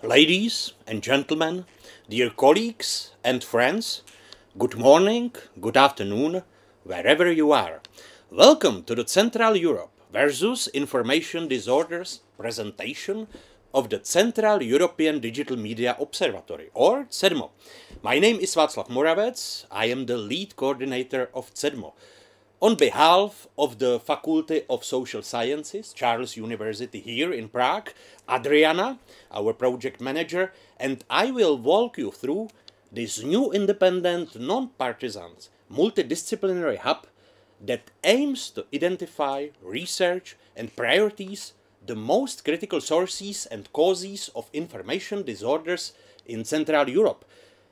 Ladies and gentlemen, dear colleagues and friends, good morning, good afternoon, wherever you are. Welcome to the Central Europe versus Information Disorders presentation of the Central European Digital Media Observatory, or CEDMO. My name is Václav Moravec. I am the lead coordinator of CEDMO. On behalf of the Faculty of Social Sciences, Charles University here in Prague, Adriana, our project manager, and I will walk you through this new independent, non-partisan, multidisciplinary hub that aims to identify, research, and prioritize the most critical sources and causes of information disorders in Central Europe,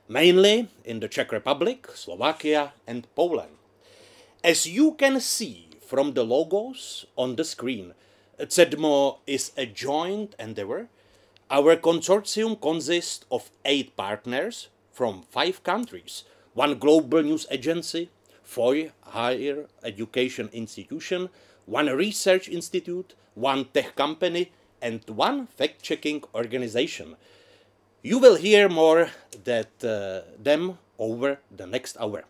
mainly in the Czech Republic, Slovakia, and Poland. As you can see from the logos on the screen, CEDMO is a joint endeavor. Our consortium consists of 8 partners from 5 countries, 1 global news agency, 4 higher education institution, 1 research institute, 1 tech company, and 1 fact-checking organization. You will hear more that them over the next hour.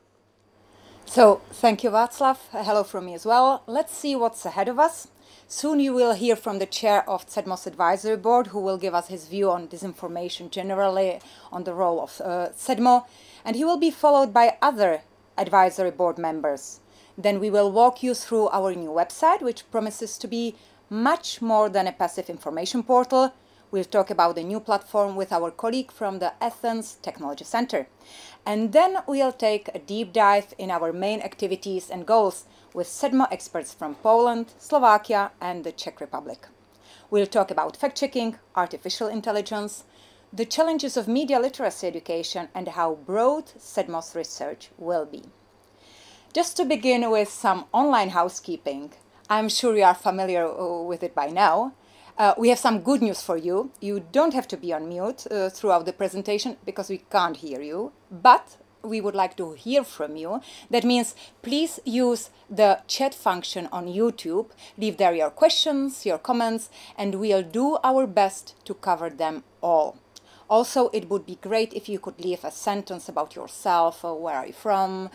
So, thank you, Václav. Hello from me as well. Let's see what's ahead of us. Soon you will hear from the chair of CEDMO's advisory board, who will give us his view on disinformation generally, on the role of CEDMO, and he will be followed by other advisory board members. Then we will walk you through our new website, which promises to be much more than a passive information portal. We'll talk about the new platform with our colleague from the Athens Technology Center. And then we'll take a deep dive in our main activities and goals with CEDMO experts from Poland, Slovakia, and the Czech Republic. We'll talk about fact-checking, artificial intelligence, the challenges of media literacy education, and how broad CEDMO's research will be. Just to begin with some online housekeeping, I'm sure you are familiar with it by now. We have some good news for you. You don't have to be on mute throughout the presentation because we can't hear you, but we would like to hear from you. That means please use the chat function on YouTube, leave there your questions, your comments, and we'll do our best to cover them all. Also, it would be great if you could leave a sentence about yourself, where are you from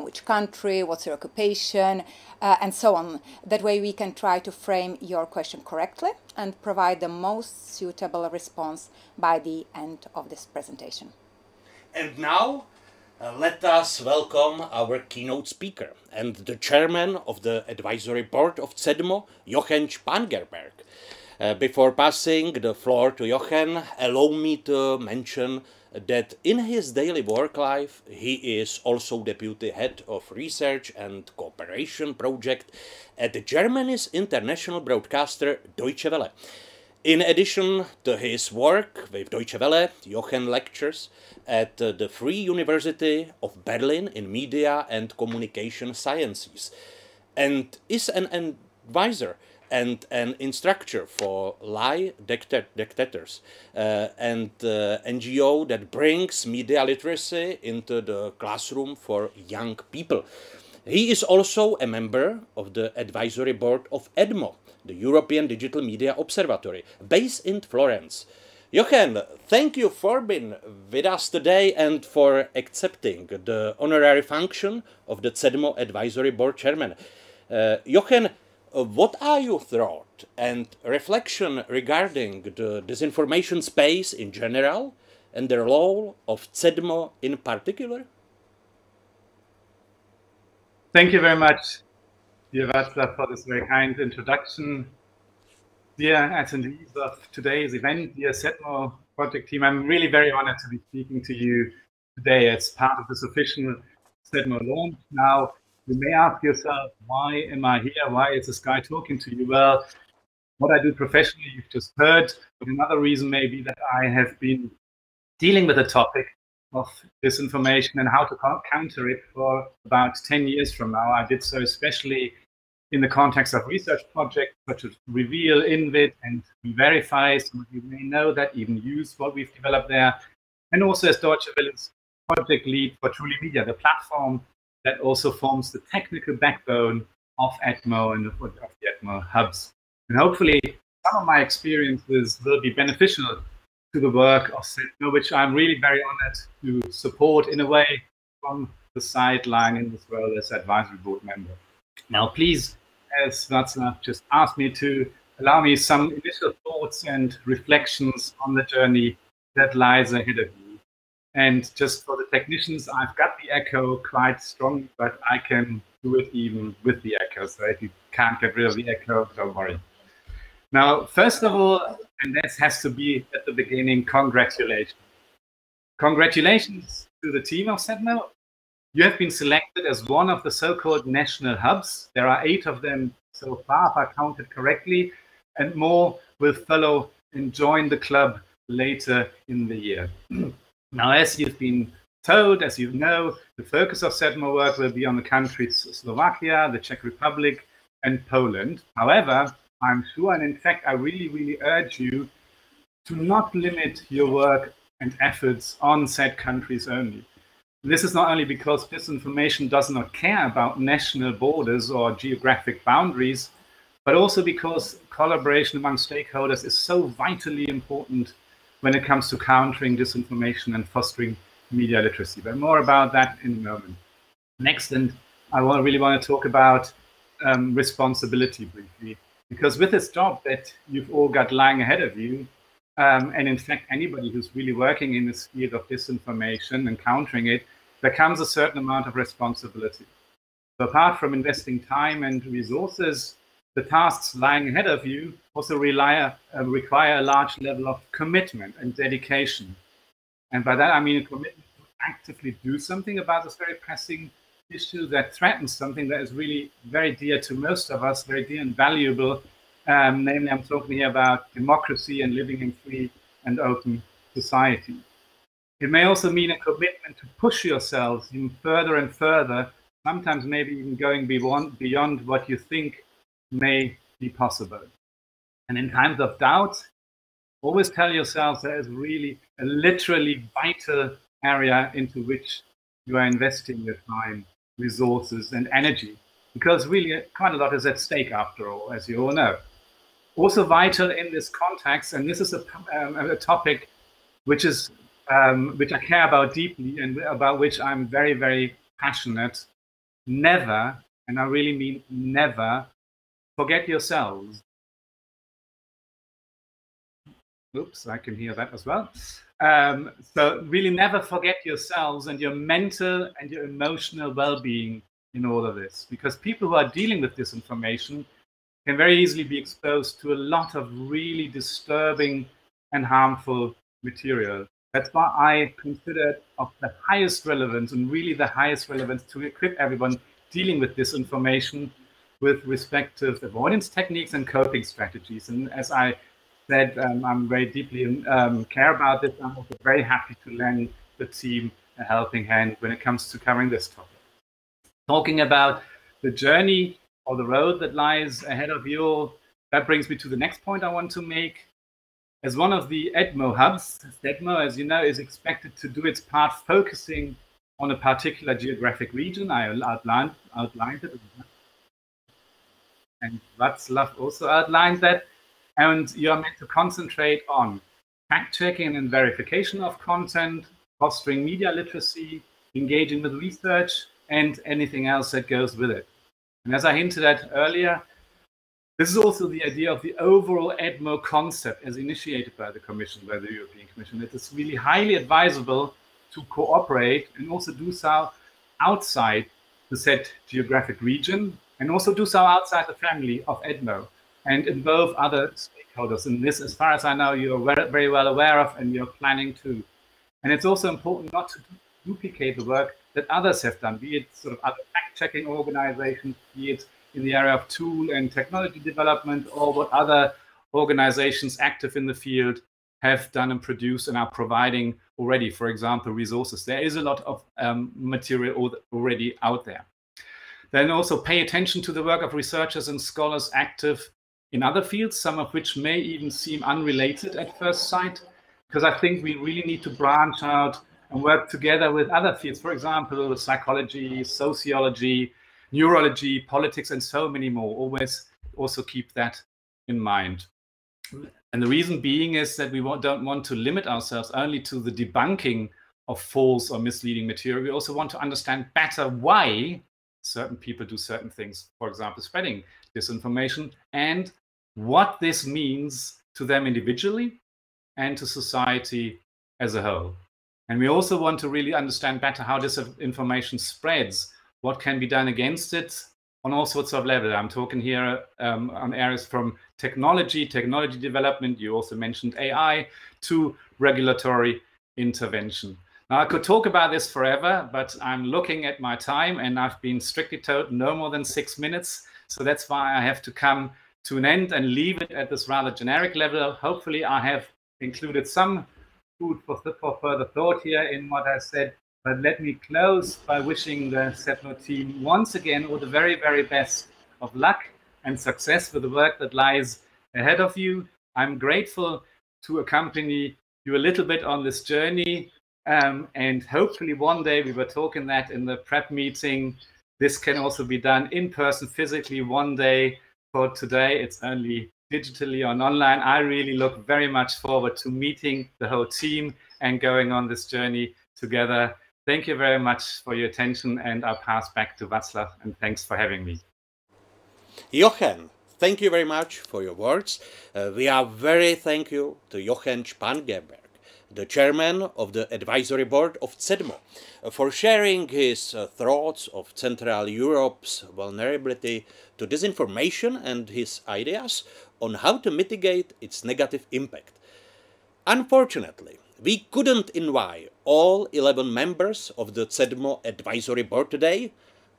which country, what's your occupation, and so on. That way we can try to frame your question correctly and provide the most suitable response by the end of this presentation. And now, let us welcome our keynote speaker and the chairman of the advisory board of CEDMO, Jochen Spangenberg. Before passing the floor to Jochen, allow me to mention that in his daily work life, he is also deputy head of research and cooperation project at Germany's international broadcaster Deutsche Welle. In addition to his work with Deutsche Welle, Jochen lectures at the Free University of Berlin in Media and Communication Sciences and is an advisor and an instructor for lie detectors, and NGO that brings media literacy into the classroom for young people. He is also a member of the advisory board of EDMO, the European Digital Media Observatory, based in Florence. Jochen, thank you for being with us today and for accepting the honorary function of the CEDMO advisory board chairman. Jochen, what are your thoughts and reflection regarding the disinformation space in general and the role of CEDMO in particular? Thank you very much, dear Václav, for this very kind introduction. Dear attendees of today's event, dear CEDMO project team, I'm really very honored to be speaking to you today as part of this official CEDMO launch. Now, you may ask yourself, why am I here? Why is this guy talking to you? Well, what I do professionally, you've just heard, but another reason may be that I have been dealing with the topic of disinformation and how to counter it for about 10 years from now. I did so especially in the context of research projects such as Reveal, Invid, and Verify. Some of you may know that, even use what we've developed there. And also as Deutsche Welle's project lead for Truly Media, the platform that also forms the technical backbone of EDMO and of the EDMO hubs. And hopefully some of my experiences will be beneficial to the work of CEDMO, which I'm really very honored to support in a way from the sideline in this role as advisory board member. Now, please, as Václav just asked me to, allow me some initial thoughts and reflections on the journey that lies ahead of you. And just for the technicians, I've got the echo quite strong, but I can do it even with the echo. So if you can't get rid of the echo, don't worry. Now, first of all, and this has to be at the beginning, congratulations. Congratulations to the team of CEDMO. You have been selected as one of the so-called national hubs. There are 8 of them so far, if I counted correctly, and more will follow and join the club later in the year. Now, as you've been told, as you know, the focus of CEDMO work will be on the countries Slovakia, the Czech Republic, and Poland. However, I'm sure, and in fact, I really urge you to not limit your work and efforts on said countries only. This is not only because disinformation does not care about national borders or geographic boundaries, but also because collaboration among stakeholders is so vitally important when it comes to countering disinformation and fostering media literacy. But more about that in a moment. Next, and I really want to talk about responsibility briefly, because with this job that you've all got lying ahead of you, and in fact, anybody who's really working in this field of disinformation and countering it, there comes a certain amount of responsibility. So apart from investing time and resources, the tasks lying ahead of you also require a large level of commitment and dedication. And by that, I mean a commitment to actively do something about this very pressing issue that threatens something that is really very dear to most of us, very dear and valuable. Namely, I'm talking here about democracy and living in free and open society. It may also mean a commitment to push yourselves even further and further, sometimes maybe even going beyond what you think may be possible. And in times of doubt, always tell yourselves there is really a literally vital area into which you are investing your time, resources, and energy, because really quite a lot is at stake after all, as you all know. Also vital in this context, and this is a topic which I care about deeply and about which I'm very passionate. Never, and I really mean never, forget yourselves. Oops, I can hear that as well. So really never forget yourselves and your mental and your emotional well-being in all of this, because people who are dealing with disinformation can very easily be exposed to a lot of really disturbing and harmful material. That's why I consider it of the highest relevance, and really the highest relevance, to equip everyone dealing with disinformation with respective avoidance techniques and coping strategies. And as I said, I'm very deeply care about this. I'm also very happy to lend the team a helping hand when it comes to covering this topic. Talking about the journey or the road that lies ahead of you, that brings me to the next point I want to make. As one of the CEDMO hubs, CEDMO, as you know, is expected to do its part focusing on a particular geographic region. I outlined it, and Václav also outlined that. And you are meant to concentrate on fact-checking and verification of content, fostering media literacy, engaging with research, and anything else that goes with it. And as I hinted at earlier, this is also the idea of the overall CEDMO concept as initiated by the Commission, by the European Commission. It is really highly advisable to cooperate and also do so outside the set geographic region, and also do so outside the family of CEDMO, and involve other stakeholders. And this, as far as I know, you're very well aware of, and you're planning to. And it's also important not to duplicate the work that others have done, be it sort of other fact-checking organizations, be it in the area of tool and technology development, or what other organizations active in the field have done and produced and are providing already, for example, resources. There is a lot of material already out there. Then also pay attention to the work of researchers and scholars active in other fields, some of which may even seem unrelated at first sight, because I think we really need to branch out and work together with other fields, for example, psychology, sociology, neurology, politics, and so many more. Always also keep that in mind. And the reason being is that we don't want to limit ourselves only to the debunking of false or misleading material. We also want to understand better why certain people do certain things, for example, spreading disinformation, and what this means to them individually and to society as a whole. And we also want to really understand better how this information spreads, what can be done against it on all sorts of levels. I'm talking here on areas from technology development, you also mentioned AI, to regulatory intervention. Now, I could talk about this forever, but I'm looking at my time and I've been strictly told no more than 6 minutes. So that's why I have to come to an end and leave it at this rather generic level. Hopefully I have included some food for further thought here in what I said. But let me close by wishing the CEDMO team once again all the very, very best of luck and success with the work that lies ahead of you. I'm grateful to accompany you a little bit on this journey. And hopefully one day, we were talking that in the prep meeting, this can also be done in person, physically one day. For today, it's only digitally or online. I really look very much forward to meeting the whole team and going on this journey together. Thank you very much for your attention, and I'll pass back to Václav, and thanks for having me. Jochen, thank you very much for your words. We are very thankful to Jochen Spangenberg, the chairman of the advisory board of CEDMO, for sharing his thoughts of Central Europe's vulnerability to disinformation and his ideas on how to mitigate its negative impact. Unfortunately, we couldn't invite all 11 members of the CEDMO advisory board today,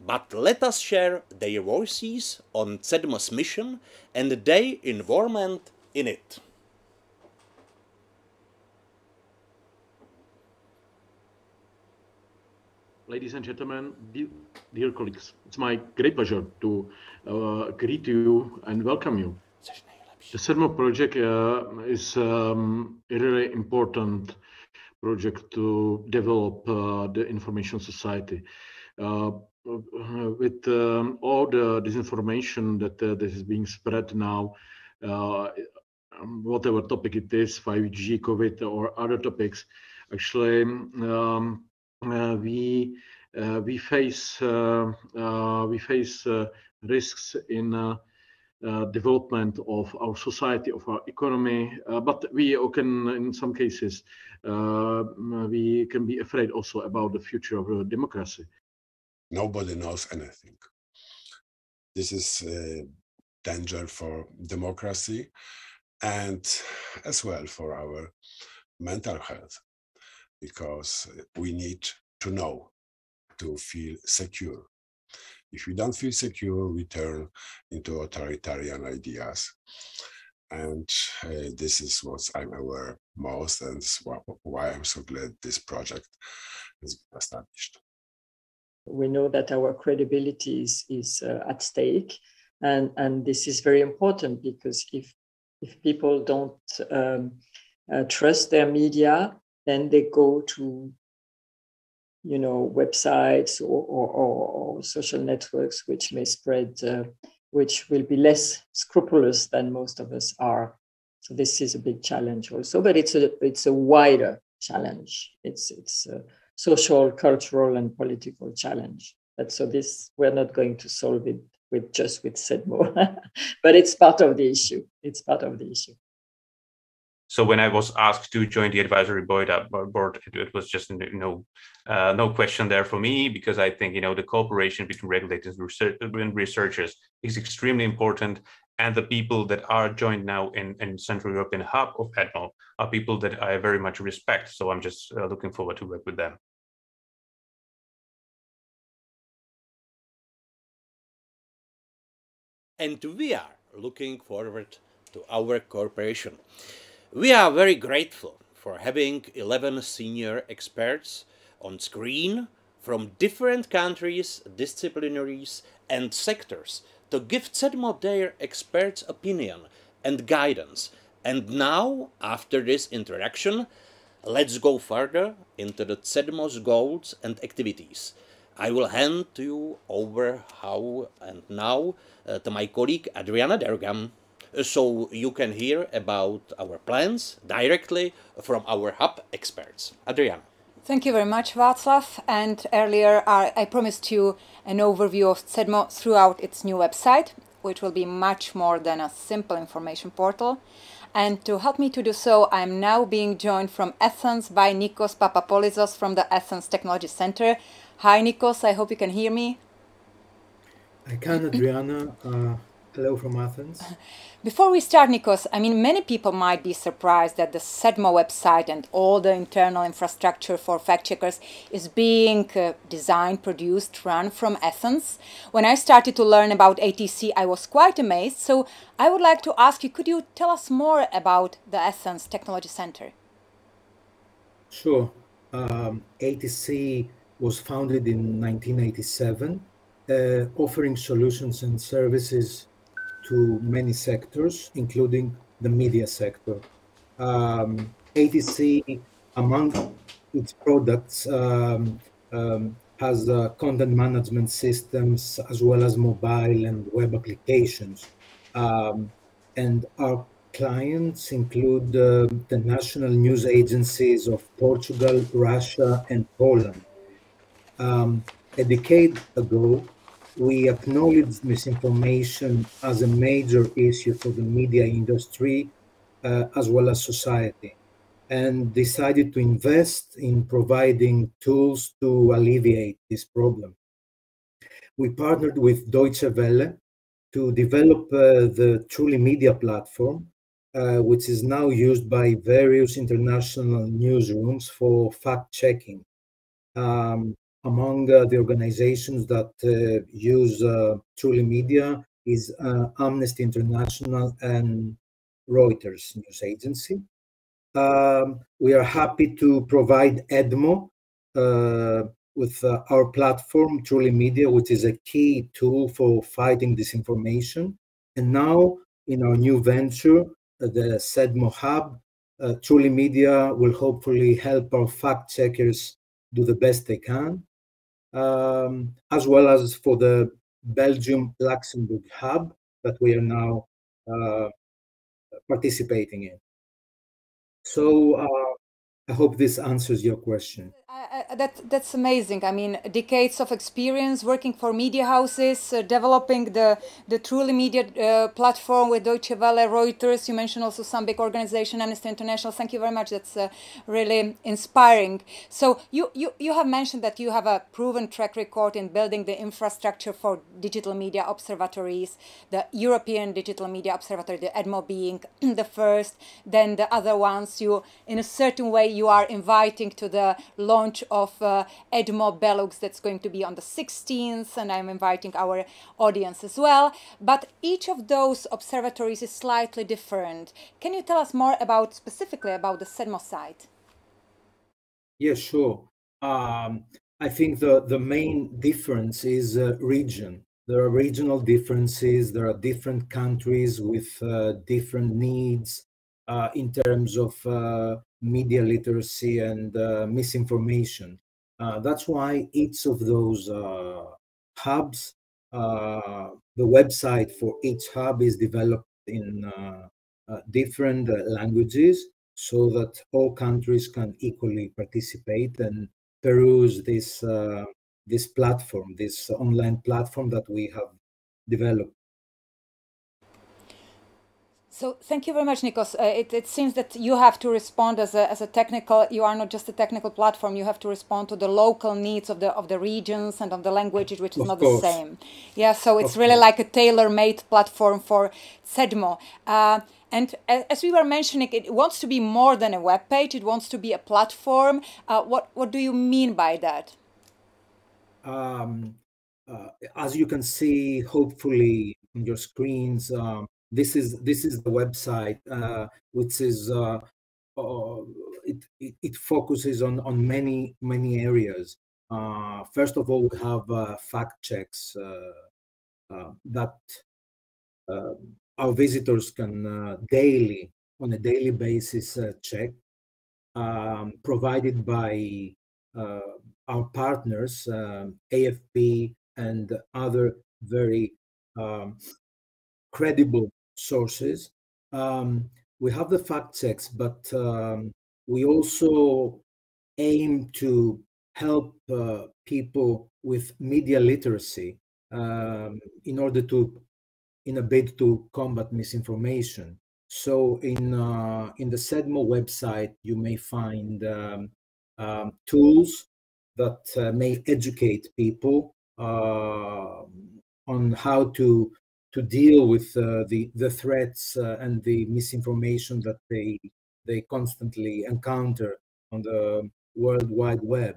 but let us share their voices on CEDMO's mission and their involvement in it. Ladies and gentlemen, dear colleagues, it's my great pleasure to greet you and welcome you. The CEDMO project is a really important project to develop the information society. With all the disinformation that is being spread now, whatever topic it is, 5G, COVID, or other topics, actually we face risks in development of our society, of our economy, but we can, in some cases, we can be afraid also about the future of democracy. Nobody knows anything. This is a danger for democracy and as well for our mental health, because we need to know to feel secure. If we don't feel secure, we turn into authoritarian ideas. And this is what I'm aware most, and why I'm so glad this project has been established. We know that our credibility is at stake, and this is very important, because if people don't trust their media, then they go to websites or social networks which may spread, which will be less scrupulous than most of us are. So this is a big challenge also, but it's a wider challenge. It's a social, cultural, and political challenge. But so this, we're not going to solve it with CEDMO, but it's part of the issue. It's part of the issue. So when I was asked to join the advisory board, it was just no question there for me, because I think the cooperation between regulators and researchers is extremely important, and the people that are joined now in Central European Hub of CEDMO are people that I very much respect. So I'm just looking forward to work with them. And we are looking forward to our cooperation. We are very grateful for having 11 senior experts on screen from different countries, disciplinaries, and sectors to give CEDMO their experts' opinion and guidance. And now, after this introduction, let's go further into the CEDMO's goals and activities. I will hand you over now to my colleague Adriana Dergam. so you can hear about our plans directly from our hub experts. Adriana. Thank you very much, Václav. And earlier I promised you an overview of CEDMO throughout its new website, which will be much more than a simple information portal. And to help me to do so, I'm now being joined from Athens by Nikos Papapolizos from the Athens Technology Center. Hi, Nikos. I hope you can hear me. I can, Adriana. Hello from Athens. Before we start, Nikos, I mean, many people might be surprised that the CEDMO website and all the internal infrastructure for fact-checkers is being designed, produced, run from Athens. When I started to learn about ATC, I was quite amazed. So I would like to ask you, could you tell us more about the Athens Technology Center? Sure. ATC was founded in 1987, offering solutions and services to many sectors, including the media sector. ATC, among its products, has content management systems as well as mobile and web applications. And our clients include the national news agencies of Portugal, Russia, and Poland. A decade ago, we acknowledged misinformation as a major issue for the media industry as well as society, and decided to invest in providing tools to alleviate this problem. We partnered with Deutsche Welle to develop the Truly Media platform, which is now used by various international newsrooms for fact-checking. Among the organizations that use Truly Media is Amnesty International and Reuters news agency. We are happy to provide CEDMO with our platform, Truly Media, which is a key tool for fighting disinformation. And now, in our new venture, the CEDMO Hub, Truly Media will hopefully help our fact-checkers do the best they can, as well as for the Belgium-Luxembourg hub that we are now participating in. So I hope this answers your question. That's amazing. I mean, decades of experience working for media houses, developing the Truly Media platform with Deutsche Welle, Reuters. You mentioned also some big organization, Amnesty International. Thank you very much. That's really inspiring. So you have mentioned that you have a proven track record in building the infrastructure for digital media observatories, the European Digital Media Observatory, the CEDMO being the first, then the other ones. You, in a certain way, you are inviting to the launch of CEDMO Belux that's going to be on the 16th, and I'm inviting our audience as well. But each of those observatories is slightly different. Can you tell us more about, specifically about the CEDMO site? Yeah, sure. I think the main difference is region. There are regional differences. There are different countries with different needs in terms of media literacy and misinformation. That's why each of those hubs, the website for each hub is developed in different languages so that all countries can equally participate and peruse this platform, this online platform that we have developed. So thank you very much, Nikos. It seems that you have to respond as a technical. You are not just a technical platform. You have to respond to the local needs of the regions and of the languages, which is not the same. Yeah, so it's really like a tailor-made platform for CEDMO. And as we were mentioning, it wants to be more than a web page. It wants to be a platform. What do you mean by that? As you can see, hopefully on your screens, this is the website, which is it focuses on many areas. First of all, we have fact checks that our visitors can on a daily basis check, provided by our partners, AFP and other very credible sources. We have the fact checks, but we also aim to help people with media literacy in order to, in a bid to combat misinformation. So in the CEDMO website, you may find tools that may educate people on how to deal with the threats and the misinformation that they constantly encounter on the World Wide Web.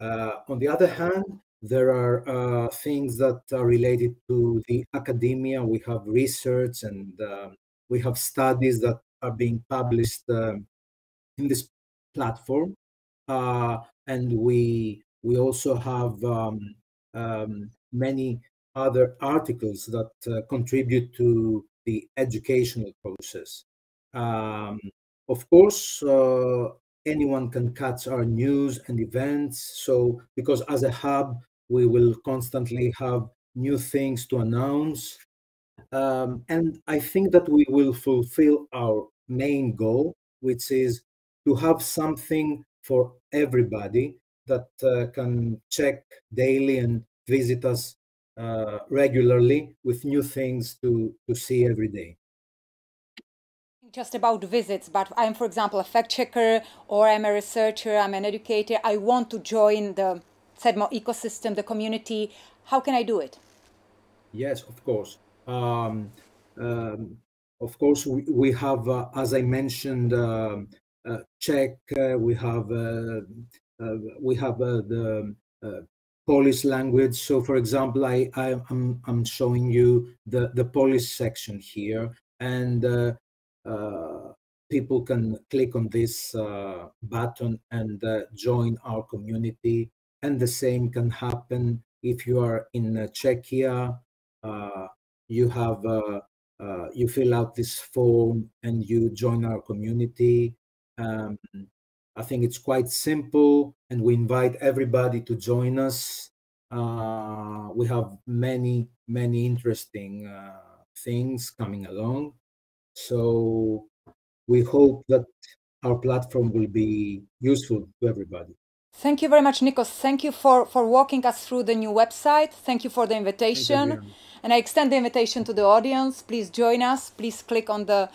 On the other hand, there are things that are related to the academia. We have research and we have studies that are being published in this platform. And we also have many other articles that contribute to the educational process. Of course, anyone can catch our news and events. So, because as a hub, we will constantly have new things to announce. And I think that we will fulfill our main goal, which is to have something for everybody that can check daily and visit us regularly with new things to see every day. Just about visits, but I'm, for example, a fact checker, or I'm a researcher, I'm an educator. I want to join the CEDMO ecosystem, the community. How can I do it? Yes, of course. Of course, we have, as I mentioned, Czech. We have the Polish language. So, for example, I'm showing you the Polish section here, and people can click on this button and join our community. And the same can happen if you are in Czechia. You fill out this form and you join our community. I think it's quite simple, and we invite everybody to join us. We have many interesting things coming along. So we hope that our platform will be useful to everybody. Thank you very much, Nikos. Thank you for walking us through the new website. Thank you for the invitation. And I extend the invitation to the audience. Please join us. Please click on the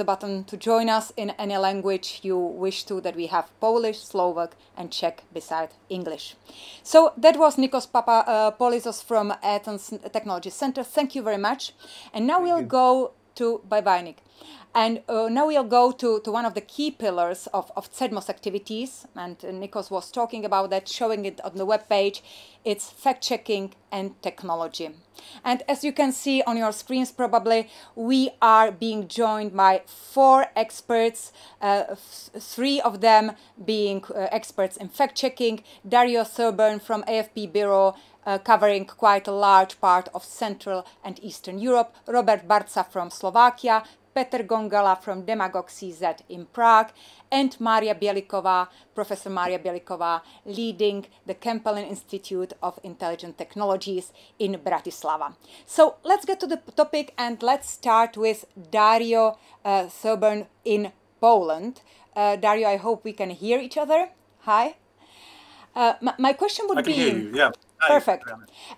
button to join us in any language you wish to, that we have Polish, Slovak, and Czech beside English. So that was Nikos Papapolizos from Athens Technology Center. Thank you very much. And now we'll go to, bye-bye, Nick. And now we'll go to one of the key pillars of CEDMO's activities, and Nikos was talking about that, showing it on the webpage. It's fact-checking and technology. And as you can see on your screens probably, we are being joined by 4 experts, 3 of them being experts in fact-checking. Dario Thurburn from AFP Bureau, covering quite a large part of Central and Eastern Europe, Robert Barca from Slovakia, Petr Gongala from Demagog CZ in Prague, and Maria Bielikova, Professor Maria Bielikova, leading the Kempelen Institute of Intelligent Technologies in Bratislava. So let's get to the topic, and let's start with Dario Thurburn in Poland. Dario, I hope we can hear each other. Hi. My question would be... I can hear you, yeah. Perfect.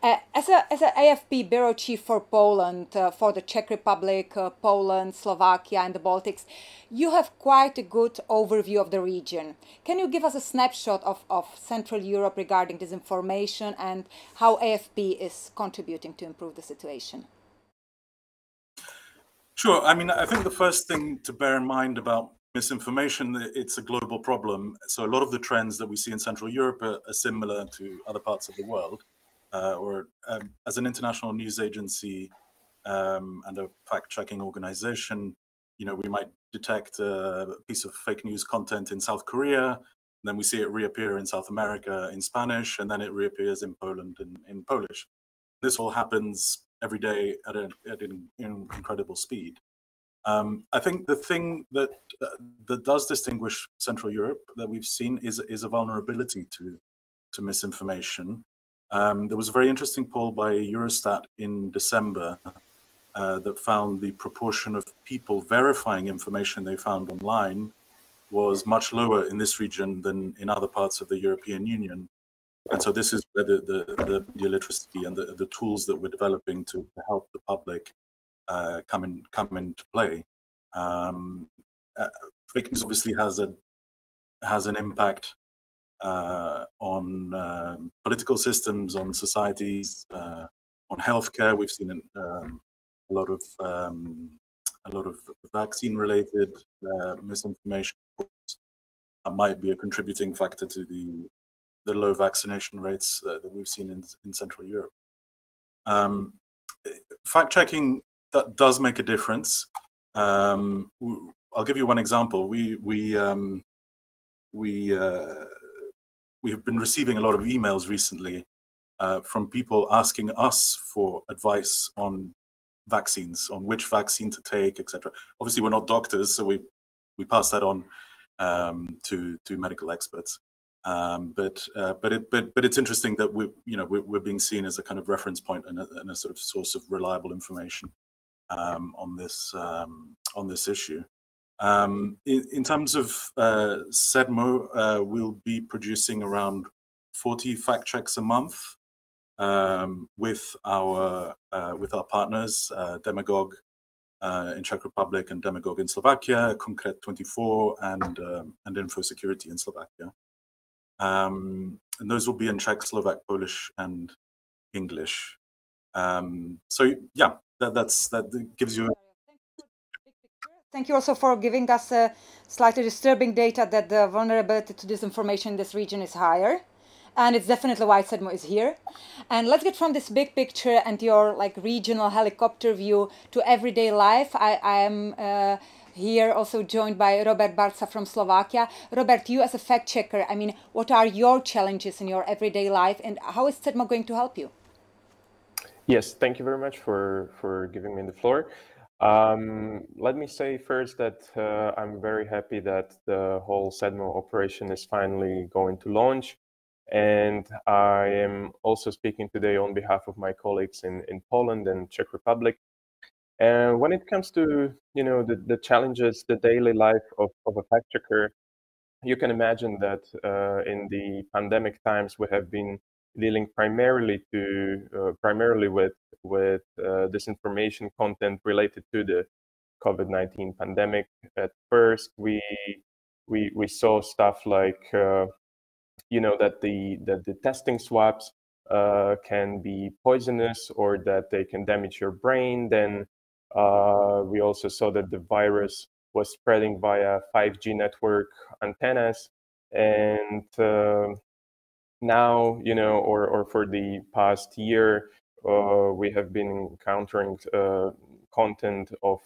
As a AFP Bureau Chief for Poland, for the Czech Republic, Poland, Slovakia and the Baltics, you have quite a good overview of the region. Can you give us a snapshot of Central Europe regarding disinformation and how AFP is contributing to improve the situation? Sure. I mean, I think the first thing to bear in mind about misinformation, it's a global problem. So a lot of the trends that we see in Central Europe are similar to other parts of the world. As an international news agency and a fact-checking organization, you know, we might detect a piece of fake news content in South Korea, then we see it reappear in South America in Spanish, and then it reappears in Poland in Polish. This all happens every day at an incredible speed. I think the thing that does distinguish Central Europe that we've seen is a vulnerability to misinformation. There was a very interesting poll by Eurostat in December, that found the proportion of people verifying information they found online was much lower in this region than in other parts of the European Union. And so this is where the media literacy and the tools that we're developing to help the public come into play. Fake news obviously has an impact on political systems, on societies, on healthcare. We've seen a lot of vaccine-related misinformation that might be a contributing factor to the low vaccination rates that we've seen in Central Europe. Fact-checking that does make a difference. I'll give you one example. We have been receiving a lot of emails recently from people asking us for advice on vaccines, on which vaccine to take, etc. Obviously, we're not doctors, so we pass that on to medical experts. But it's interesting that we're being seen as a kind of reference point and a sort of source of reliable information on this issue. In terms of CEDMO, we'll be producing around 40 fact checks a month with our partners, Demagog in Czech Republic and Demagog in Slovakia, Concret24 and InfoSecurity in Slovakia. And those will be in Czech, Slovak, Polish, and English. So yeah, that gives you. Thank you also for giving us a slightly disturbing data that the vulnerability to disinformation in this region is higher. And it's definitely why CEDMO is here. And let's get from this big picture and your regional helicopter view to everyday life. I am here also joined by Robert Barca from Slovakia. Robert, you as a fact checker, I mean, what are your challenges in your everyday life and how is CEDMO going to help you? Yes, thank you very much for giving me the floor. Let me say first that I'm very happy that the whole CEDMO operation is finally going to launch. And I am also speaking today on behalf of my colleagues in Poland and Czech Republic. And when it comes to, the challenges, the daily life of a fact checker, you can imagine that in the pandemic times, we have been dealing primarily with disinformation content related to the COVID-19 pandemic. At first, we saw stuff like that the testing swabs can be poisonous or that they can damage your brain. Then we also saw that the virus was spreading via 5G network antennas, and now or for the past year we have been encountering content of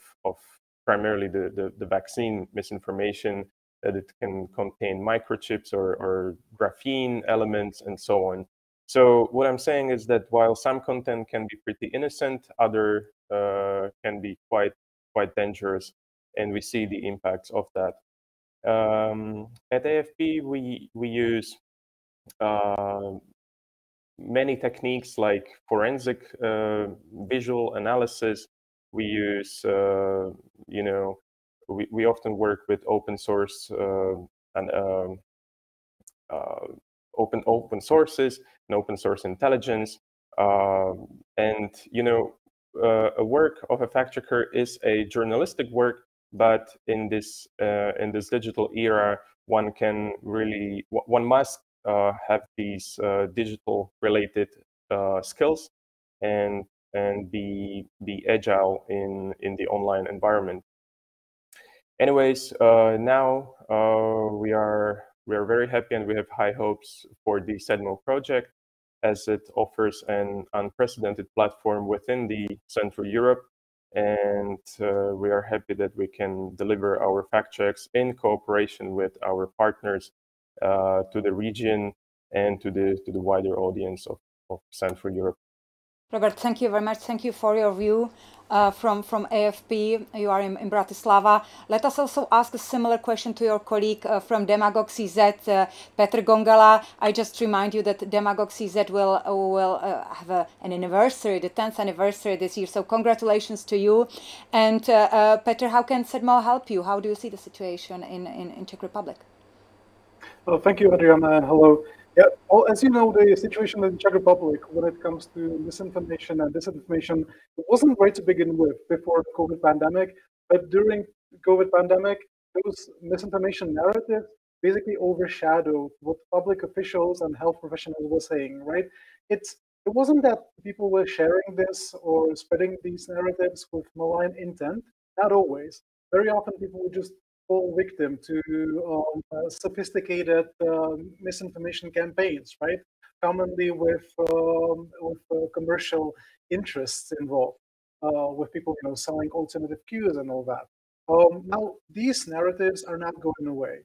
primarily the vaccine misinformation, that it can contain microchips or graphene elements and so on. So what I'm saying is that while some content can be pretty innocent, other can be quite dangerous, and we see the impacts of that. At AFP, we use many techniques like forensic visual analysis. We use, we often work with open source and open sources and open source intelligence. And a work of a fact checker is a journalistic work, but in this digital era, one must have these digital related skills and be agile in the online environment. Anyways, now we are very happy and we have high hopes for the CEDMO project, as it offers an unprecedented platform within the Central Europe, and we are happy that we can deliver our fact checks in cooperation with our partners to the region and to the wider audience of Central Europe. Robert, thank you very much. Thank you for your view from AFP. You are in Bratislava. Let us also ask a similar question to your colleague from Demagog CZ, Petr Gongala. I just remind you that Demagog CZ will have an anniversary, the 10th anniversary this year. So congratulations to you. And Petr, how can CEDMO help you? How do you see the situation in Czech Republic? Oh, thank you, Adriana. Hello. Yeah, well, as you know, the situation in the Czech Republic when it comes to misinformation and disinformation, it wasn't great to begin with before the COVID pandemic, but during the COVID pandemic, those misinformation narratives basically overshadowed what public officials and health professionals were saying, right? It wasn't that people were sharing this or spreading these narratives with malign intent, not always. Very often people would just fall victim to sophisticated misinformation campaigns, right? Commonly with commercial interests involved, with people, selling alternative cues and all that. Now, these narratives are not going away.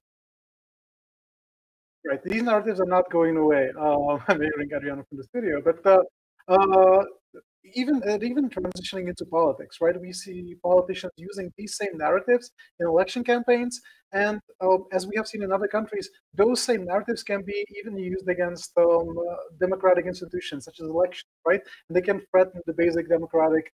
Right, these narratives are not going away. I'm hearing Adriano from the studio, but even transitioning into politics, right? We see politicians using these same narratives in election campaigns, and as we have seen in other countries, those same narratives can be even used against democratic institutions such as elections, right? And they can threaten the basic democratic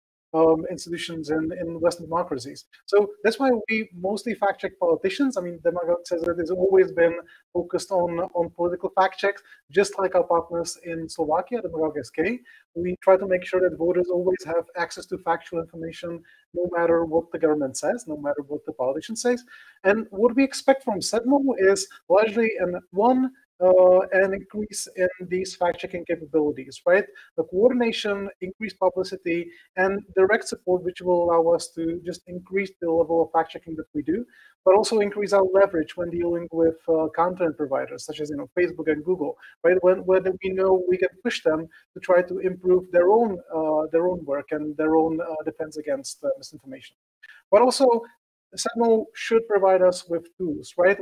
institutions in Western democracies. So that's why we mostly fact check politicians. I mean, Demagog says that it's always been focused on political fact checks, just like our partners in Slovakia, Demagog SK. We try to make sure that voters always have access to factual information, no matter what the government says, no matter what the politician says. And what we expect from CEDMO is largely an increase in these fact-checking capabilities, right? The coordination, increased publicity, and direct support, which will allow us to just increase the level of fact-checking that we do, but also increase our leverage when dealing with content providers, such as Facebook and Google, right? When we know we can push them to try to improve their own work and their own defense against misinformation. But also, CEDMO should provide us with tools, right?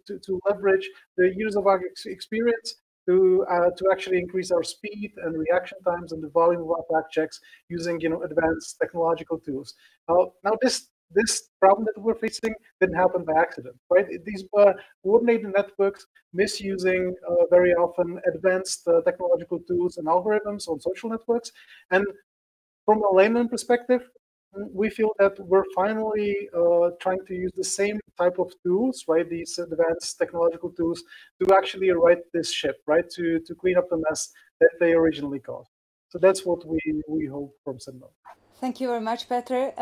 To leverage the years of our experience to actually increase our speed and reaction times and the volume of our fact checks using advanced technological tools. Now this problem that we're facing didn't happen by accident, right? These were coordinated networks misusing very often advanced technological tools and algorithms on social networks. And from a layman perspective, we feel that we're finally trying to use the same type of tools, right? These advanced technological tools to actually right this ship, right? To clean up the mess that they originally caused. So that's what we hope from CEDMO. Thank you very much, Petr.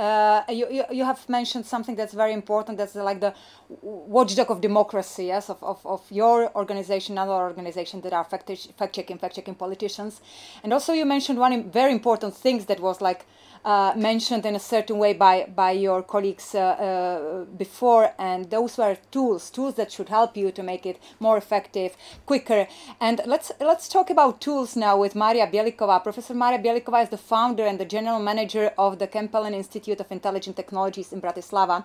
You have mentioned something that's very important. That's like the watchdog of democracy, yes, of your organization, other organizations that are fact-checking politicians. And also you mentioned one very important thing that was like mentioned in a certain way by your colleagues before, and those were tools that should help you to make it more effective, quicker. And let's talk about tools now with Maria Bielikova. Professor Maria Bielikova is the founder and the general manager of the Kempelen Institute of Intelligent Technologies in Bratislava.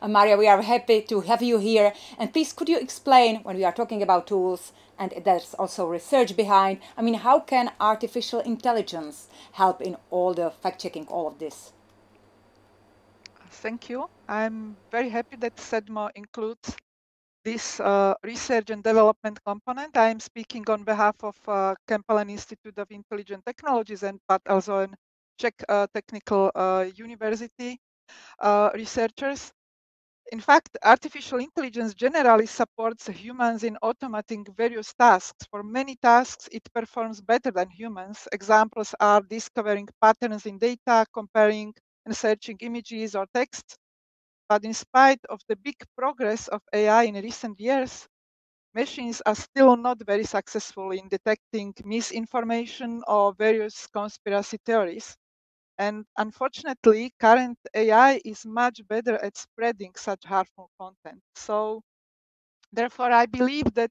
Maria, we are happy to have you here. And please, could you explain, when we are talking about tools, and there's also research behind, I mean, how can artificial intelligence help in all the fact-checking, all of this? Thank you. I'm very happy that CEDMO includes this research and development component. I am speaking on behalf of Kempelen Institute of Intelligent Technologies, but also in Czech Technical University researchers. In fact, artificial intelligence generally supports humans in automating various tasks. For many tasks, it performs better than humans. Examples are discovering patterns in data, comparing and searching images or text. But in spite of the big progress of AI in recent years, machines are still not very successful in detecting misinformation or various conspiracy theories. And unfortunately, current AI is much better at spreading such harmful content. So therefore, I believe that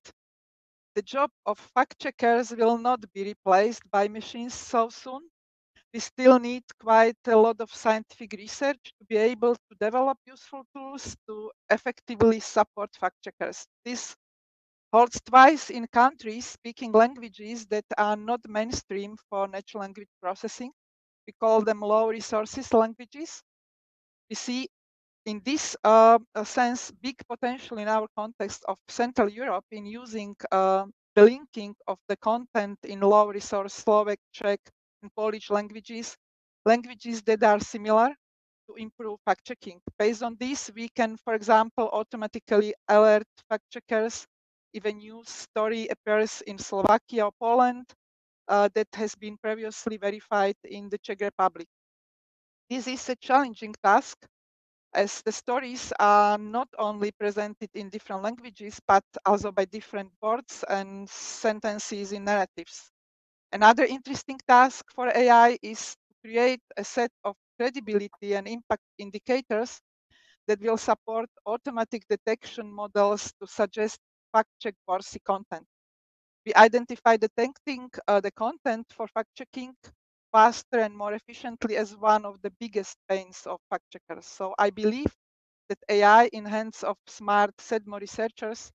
the job of fact checkers will not be replaced by machines so soon. We still need quite a lot of scientific research to be able to develop useful tools to effectively support fact checkers. This holds twice in countries speaking languages that are not mainstream for natural language processing. We call them low resources languages. We see in this sense big potential in our context of Central Europe in using the linking of the content in low resource Slovak, Czech, and Polish languages that are similar, to improve fact checking. Based on this, we can, for example, automatically alert fact checkers if a news story appears in Slovakia or Poland that has been previously verified in the Czech Republic. This is a challenging task, as the stories are not only presented in different languages, but also by different words and sentences in narratives. Another interesting task for AI is to create a set of credibility and impact indicators that will support automatic detection models to suggest fact-check worthy content. We identify detecting the content for fact-checking faster and more efficiently as one of the biggest pains of fact-checkers. So I believe that AI in hands of smart CEDMO researchers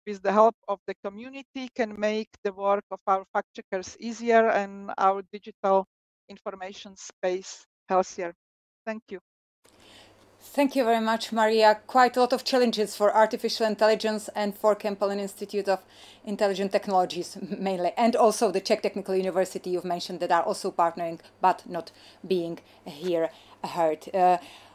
with the help of the community can make the work of our fact-checkers easier and our digital information space healthier. Thank you. Thank you very much, Maria. Quite a lot of challenges for artificial intelligence and for Kempelen Institute of Intelligent Technologies mainly, and also the Czech Technical University you've mentioned that are also partnering but not being here heard.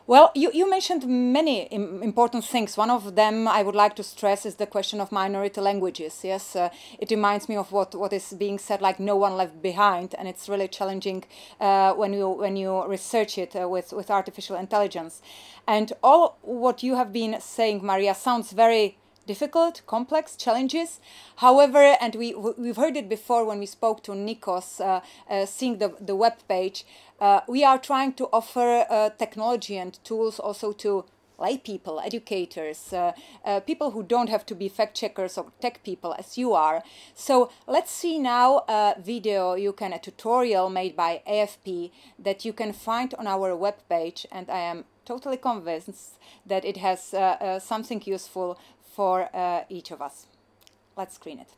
Well, you mentioned many important things. One of them I would like to stress is the question of minority languages. Yes, it reminds me of what is being said, like no one left behind, and it's really challenging when you research it with artificial intelligence. And all what you have been saying, Maria, sounds very difficult, complex challenges. However, and we've heard it before when we spoke to Nikos, seeing the web page, we are trying to offer technology and tools also to lay people, educators, people who don't have to be fact checkers or tech people as you are. So let's see now a video, a tutorial made by AFP that you can find on our web page, and I am totally convinced that it has something useful for each of us. Let's screen it.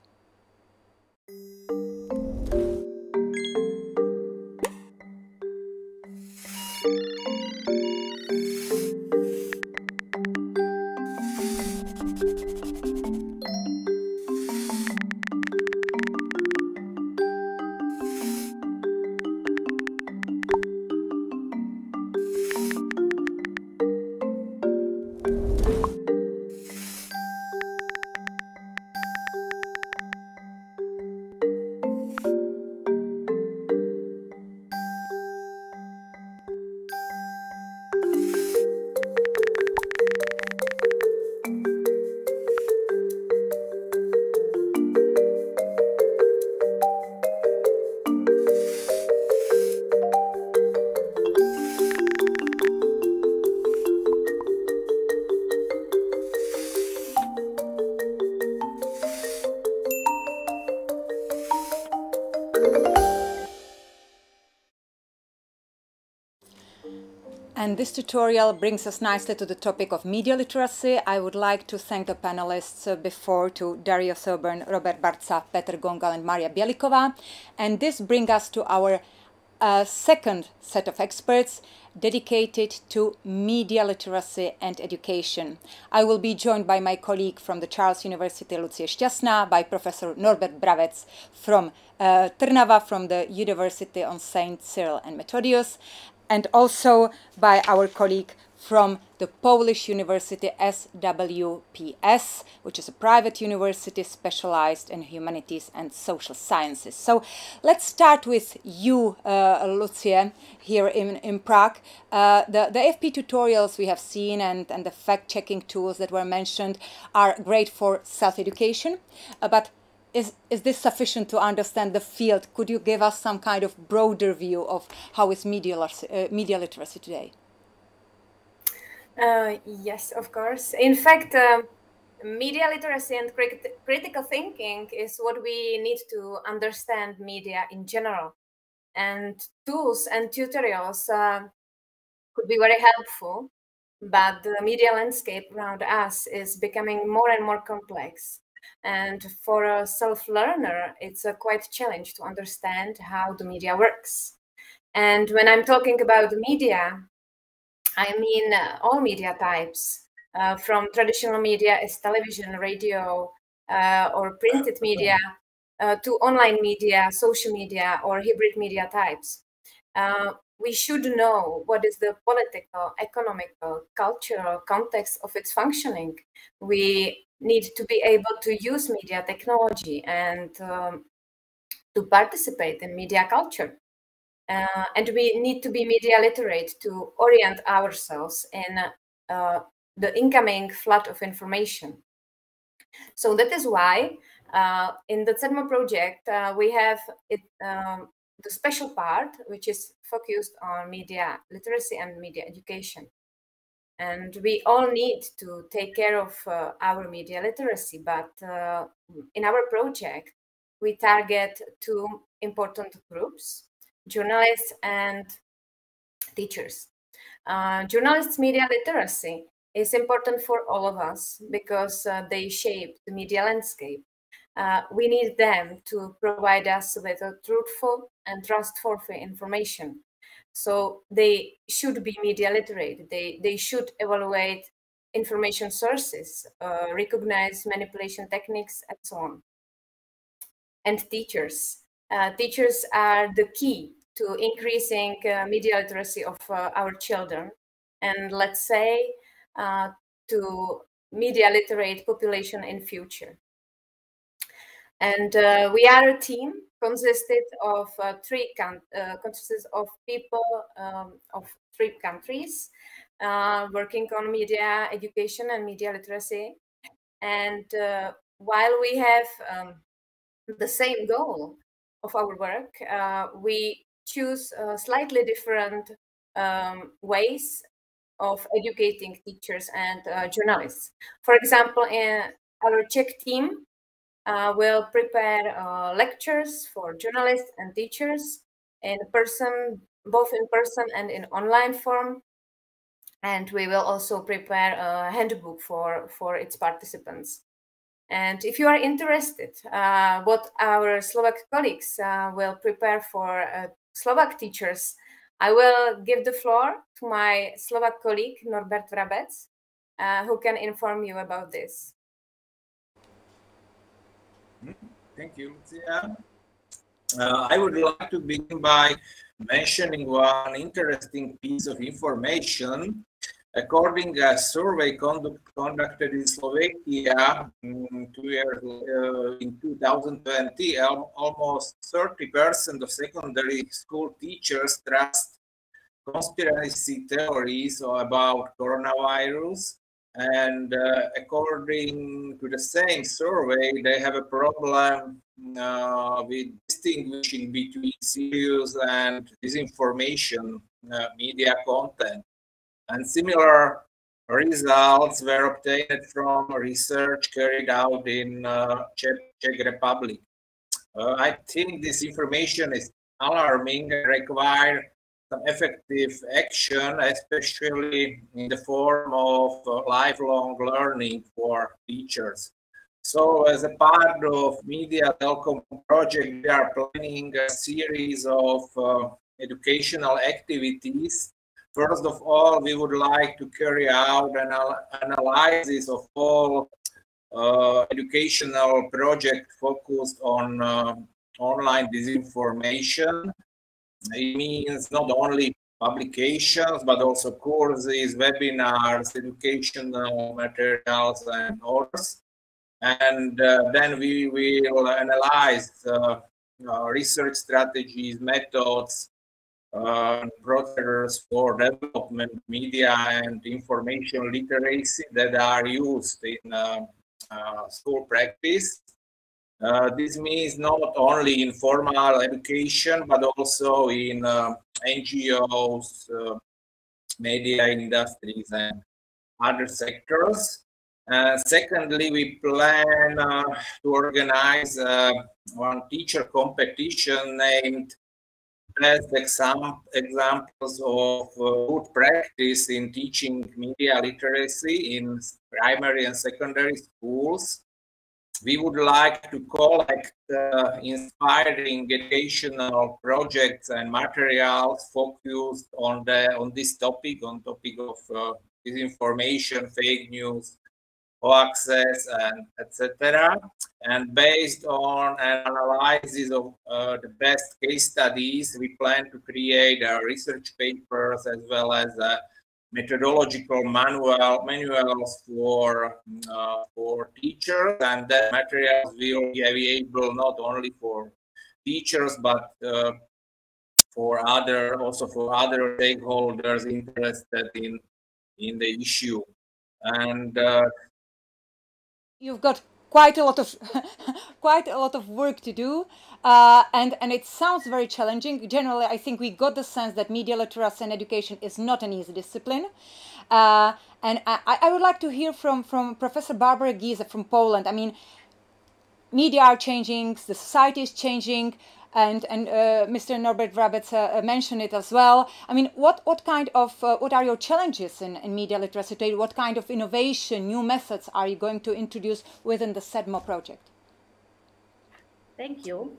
And this tutorial brings us nicely to the topic of media literacy. I would like to thank the panelists before, to Dario Soburn, Robert Barca, Petr Gongal and Maria Bielikova. And this brings us to our second set of experts dedicated to media literacy and education. I will be joined by my colleague from the Charles University, Lucie Šťastná, by Professor Norbert Bravec from Trnava, from the University on St. Cyril and Methodius, and also by our colleague from the Polish University SWPS, which is a private university specialized in humanities and social sciences. So let's start with you, Lucie, here in Prague. The AFP tutorials we have seen and the fact-checking tools that were mentioned are great for self-education, but is this sufficient to understand the field? Could you give us some kind of broader view of how is media literacy today? Yes, of course. In fact, media literacy and critical thinking is what we need to understand media in general. And tools and tutorials could be very helpful, but the media landscape around us is becoming more and more complex. And for a self-learner, it's a quite challenge to understand how the media works. And when I'm talking about media, I mean all media types, from traditional media as television, radio, or printed media, to online media, social media, or hybrid media types. We should know what is the political, economical, cultural context of its functioning. We need to be able to use media technology and to participate in media culture. And we need to be media literate to orient ourselves in the incoming flood of information. So that is why in the CEDMO project, we have the special part, which is focused on media literacy and media education. And we all need to take care of our media literacy, but in our project, we target two important groups: journalists and teachers. Journalists' media literacy is important for all of us because they shape the media landscape. We need them to provide us with a truthful and trustworthy information. So they should be media literate. They should evaluate information sources, recognize manipulation techniques, and so on. And teachers. Teachers are the key to increasing media literacy of our children, and let's say to media literate population in future. And we are a team consisted of people of 3 countries working on media education and media literacy. And while we have the same goal of our work, we choose slightly different ways of educating teachers and journalists. For example, our Czech team will prepare lectures for journalists and teachers in person, both in person and in online form. And we will also prepare a handbook for its participants. And if you are interested what our Slovak colleagues will prepare for Slovak teachers, I will give the floor to my Slovak colleague, Norbert Vrabec, who can inform you about this. Thank you, Lucia. I would like to begin by mentioning one interesting piece of information. According to a survey conducted in Slovakia in 2020, almost 30% of secondary school teachers trust conspiracy theories about coronavirus. And according to the same survey, they have a problem with distinguishing between serious and disinformation media content. And similar results were obtained from research carried out in Czech Republic. I think this information is alarming and requires some effective action, especially in the form of lifelong learning for teachers. So as a part of Media Telecom project, we are planning a series of educational activities. First of all, we would like to carry out an analysis of all educational projects focused on online disinformation. It means not only publications, but also courses, webinars, educational materials, and others. And then we will analyze research strategies, methods, procedures for development, media, and information literacy that are used in school practice. This means not only in formal education, but also in NGOs, media industries, and other sectors. Secondly, we plan to organize one teacher competition named Best Examples of Good Practice in Teaching Media Literacy in Primary and Secondary Schools. we would like to collect inspiring educational projects and materials focused on this topic, on topic of disinformation, fake news, hoaxes, and etc. And based on an analysis of the best case studies, we plan to create research papers as well as methodological manuals for teachers, and that materials will be available not only for teachers but for other stakeholders interested in the issue. And you've got quite a lot of work to do, and it sounds very challenging. Generally, I think we got the sense that media literacy and education is not an easy discipline. And I would like to hear from Professor Barbara Giza from Poland. I mean, media are changing, the society is changing, and Mr. Norbert Vrabec mentioned it as well. I mean, what are your challenges in media literacy today? What kind of innovation, new methods are you going to introduce within the CEDMO project? Thank you.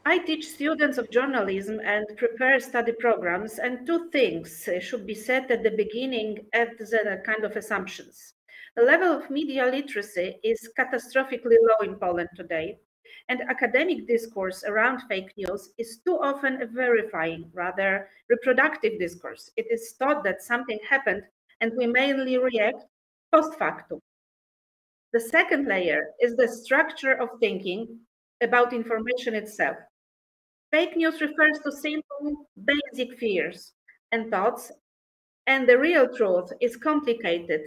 I teach students of journalism and prepare study programs, and two things should be said at the beginning as a kind of assumptions. The level of media literacy is catastrophically low in Poland today, and academic discourse around fake news is too often a verifying, rather reproductive discourse. It is thought that something happened and we mainly react post factum. The second layer is the structure of thinking about information itself. Fake news refers to simple, basic fears and thoughts, and the real truth is complicated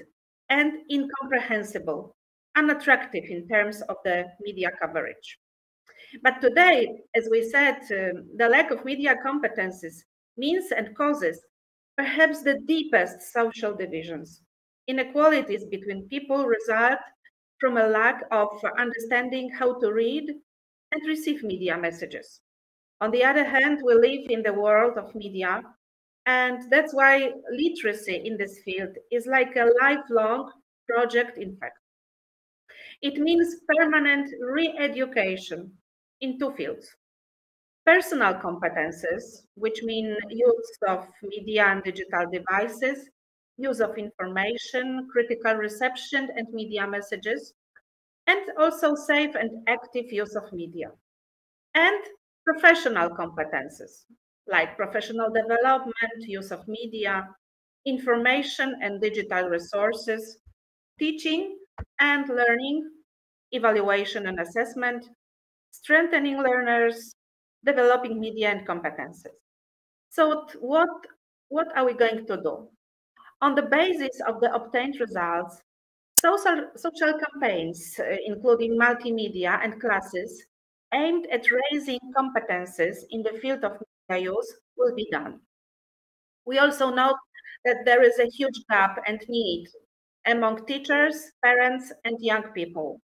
and incomprehensible, unattractive in terms of the media coverage. But today, as we said, the lack of media competences means and causes perhaps the deepest social divisions. Inequalities between people result from a lack of understanding how to read and receive media messages. On the other hand, we live in the world of media, and that's why literacy in this field is like a lifelong project, in fact. It means permanent re-education in two fields. Personal competences, which mean use of media and digital devices, use of information, critical reception and media messages, and also safe and active use of media. And professional competences, like professional development, use of media, information and digital resources, teaching and learning, evaluation and assessment, strengthening learners, developing media and competences. So what are we going to do? On the basis of the obtained results, social campaigns, including multimedia and classes, aimed at raising competences in the field of media use will be done. We also know that there is a huge gap and need among teachers, parents, and young people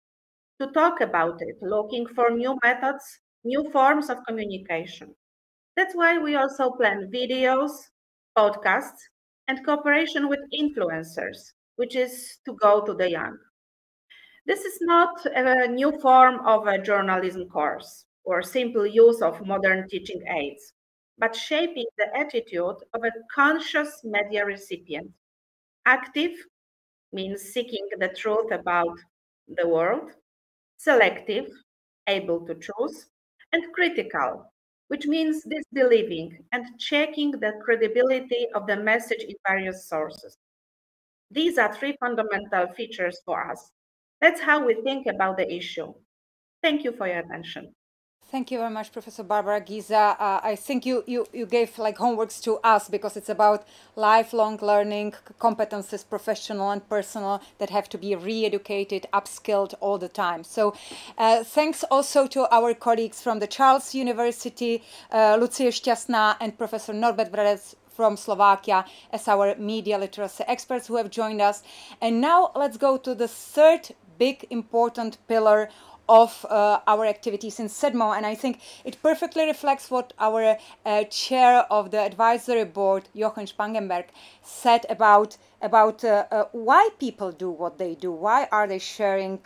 to talk about it, looking for new methods, new forms of communication. That's why we also plan videos, podcasts, and cooperation with influencers, which is to go to the young. This is not a new form of a journalism course or simple use of modern teaching aids, but shaping the attitude of a conscious media recipient. Active means seeking the truth about the world, selective, able to choose, and critical, which means disbelieving and checking the credibility of the message in various sources. These are three fundamental features for us. That's how we think about the issue. Thank you for your attention. Thank you very much, Professor Barbara Giza. I think you gave like homeworks to us because it's about lifelong learning, competences, professional and personal, that have to be re-educated, upskilled all the time. So thanks also to our colleagues from the Charles University, Lucie Šťastná and Professor Norbert Vrabec from Slovakia as our media literacy experts who have joined us. And now let's go to the third big important pillar of our activities in CEDMO, and I think it perfectly reflects what our chair of the advisory board, Jochen Spangenberg, said about about why people do what they do. Why are they sharing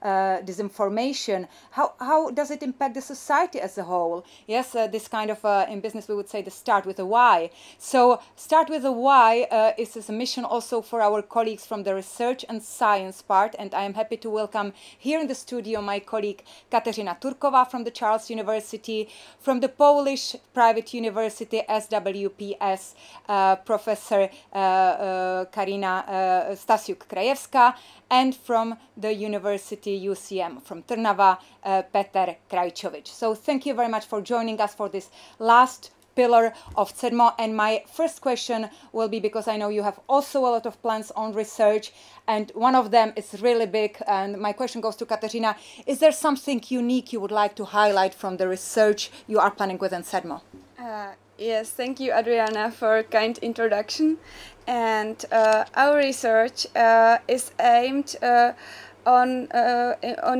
disinformation? How does it impact the society as a whole? Yes, this kind of, in business we would say the start with a why. So start with a why is a mission also for our colleagues from the research and science part. And I am happy to welcome here in the studio my colleague Kateřina Turková from the Charles University, from the Polish private university SWPS, Professor Karina Stasiuk-Krajewska, and from the University UCM from Trnava, Peter Krajčovič. So thank you very much for joining us for this last pillar of CEDMO. And my first question will be, because I know you have also a lot of plans on research, and one of them is really big, and my question goes to Kateřina. Is there something unique you would like to highlight from the research you are planning within CEDMO? Yes, thank you, Adriana, for a kind introduction. And our research is aimed on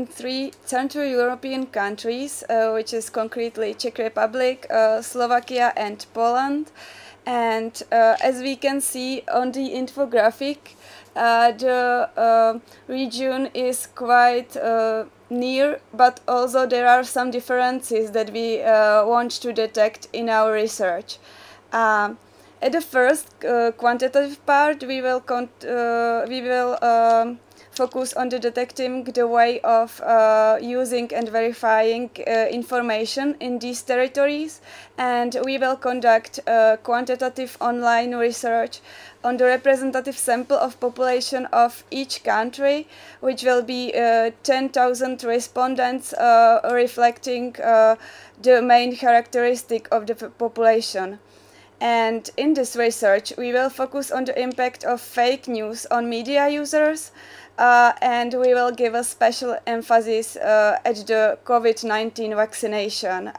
3 Central European countries, which is concretely Czech Republic, Slovakia, and Poland. And as we can see on the infographic, the region is quite near, but also there are some differences that we want to detect in our research. At the first quantitative part, we will focus on the detecting the way of using and verifying information in these territories, and we will conduct quantitative online research on the representative sample of population of each country, which will be 10,000 respondents reflecting the main characteristic of the population. And in this research, we will focus on the impact of fake news on media users, and we will give a special emphasis at the COVID-19 vaccination.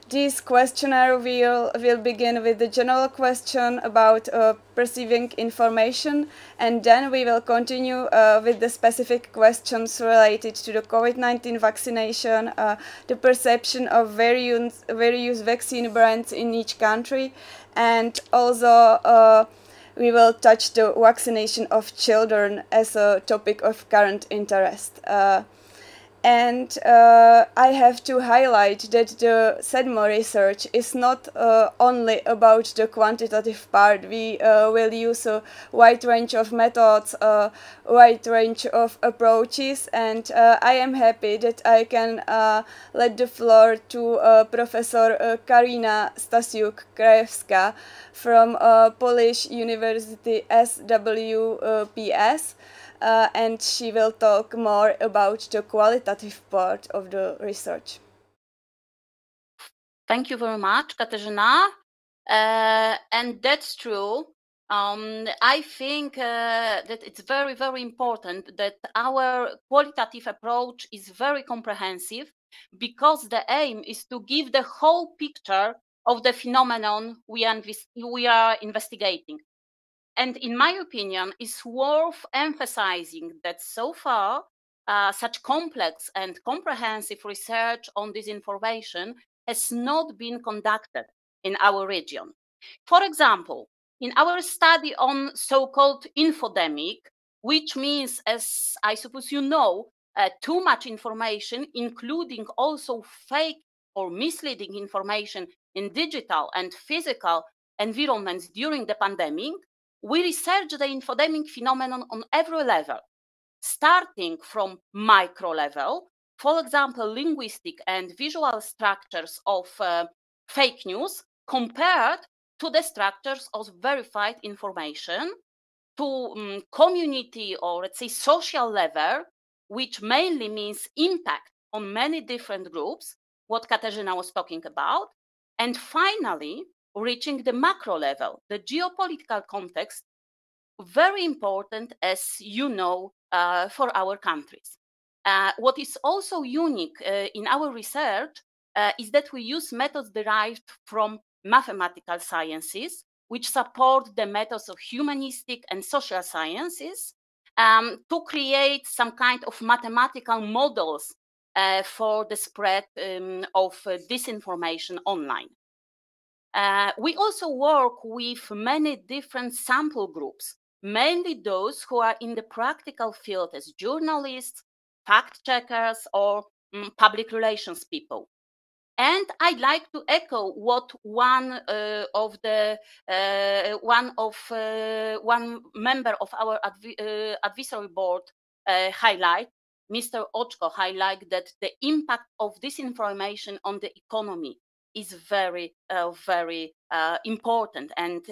This questionnaire will begin with the general question about perceiving information, and then we will continue with the specific questions related to the COVID-19 vaccination, the perception of various vaccine brands in each country, and also we will touch the vaccination of children as a topic of current interest. And I have to highlight that the CEDMO research is not only about the quantitative part. We will use a wide range of methods, a wide range of approaches, and I am happy that I can let the floor to Professor Karina Stasiuk-Krajewska from Polish University SWPS. And she will talk more about the qualitative part of the research. Thank you very much, Kateřina. And that's true. I think that it's very, very important that our qualitative approach is very comprehensive, because the aim is to give the whole picture of the phenomenon we are investigating. And in my opinion, it's worth emphasizing that so far, such complex and comprehensive research on disinformation has not been conducted in our region. For example, in our study on so-called infodemic, which means, as I suppose you know, too much information, including also fake or misleading information in digital and physical environments during the pandemic, we research the infodemic phenomenon on every level, starting from micro level, for example, linguistic and visual structures of fake news compared to the structures of verified information, to community or, let's say, social level, which mainly means impact on many different groups, what Kateřina was talking about, and finally, reaching the macro level, the geopolitical context, very important, as you know, for our countries. What is also unique in our research is that we use methods derived from mathematical sciences, which support the methods of humanistic and social sciences, to create some kind of mathematical models for the spread of disinformation online. We also work with many different sample groups, mainly those who are in the practical field as journalists, fact checkers, or public relations people. And I'd like to echo what one member of our advisory board highlight, Mr. Oczko, highlight that the impact of disinformation on the economy is very, very important, and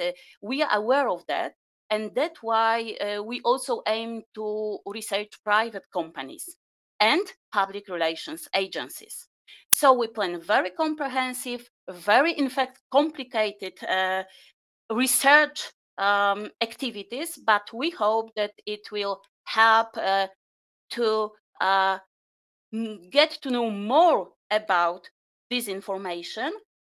we are aware of that, and that's why we also aim to research private companies and public relations agencies. So we plan very comprehensive, very, in fact, complicated research activities, but we hope that it will help to get to know more about this information.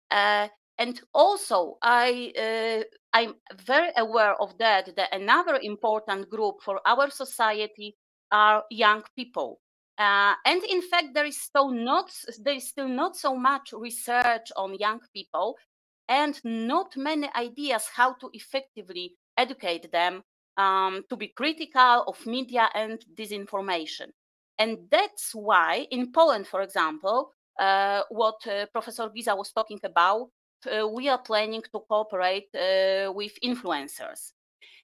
And also, I'm very aware of that another important group for our society are young people. And in fact, there is still not so much research on young people, and not many ideas how to effectively educate them to be critical of media and disinformation. And that's why in Poland, for example, what Professor Giza was talking about, we are planning to cooperate with influencers.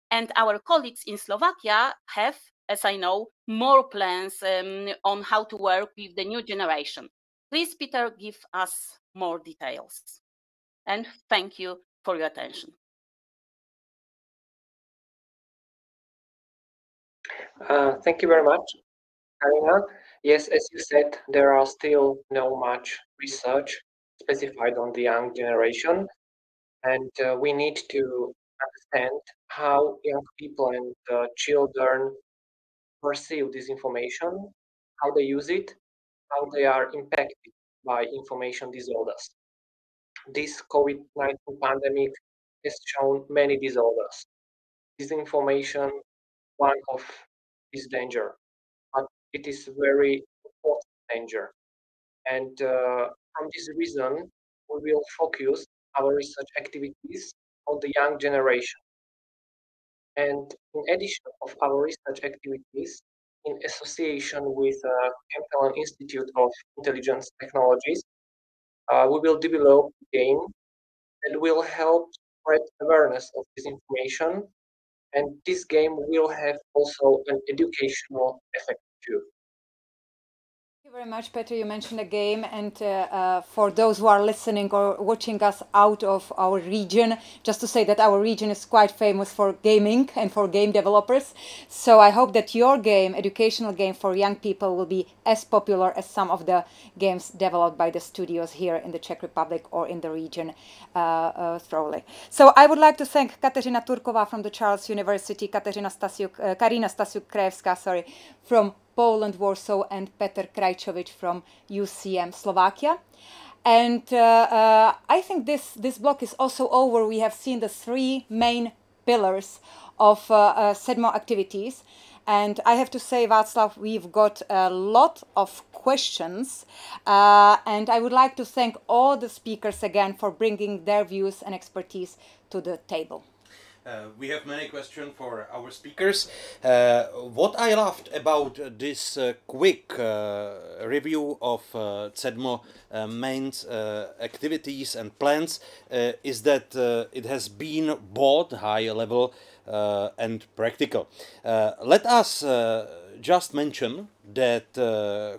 And our colleagues in Slovakia have, as I know, more plans on how to work with the new generation. Please, Peter, give us more details. And thank you for your attention. Thank you very much, Karina. Yes, as you said, there are still no much research specified on the young generation, and we need to understand how young people and children perceive this information, how they use it, how they are impacted by information disorders. This COVID-19 pandemic has shown many disorders. Disinformation, one of this danger, but it is very important danger. And from this reason, we will focus our research activities on the young generation. And in addition of our research activities, in association with Campbell Institute of Intelligence Technologies, we will develop a game that will help spread awareness of this information. And this game will have also an educational effect too. Thank you very much, Petr. You mentioned a game, and for those who are listening or watching us out of our region, just to say that our region is quite famous for gaming and for game developers. So I hope that your game, educational game for young people, will be as popular as some of the games developed by the studios here in the Czech Republic or in the region thoroughly. So I would like to thank Kateřina Turková from the Charles University, Karina Stasiuk-Krajewska, from Poland, Warsaw, and Petr Krajčovič from UCM Slovakia. And I think this block is also over. We have seen the three main pillars of CEDMO activities. And I have to say, Václav, we've got a lot of questions. And I would like to thank all the speakers again for bringing their views and expertise to the table. We have many questions for our speakers. What I loved about this quick review of CEDMO main activities and plans is that it has been both high level and practical. Let us just mention that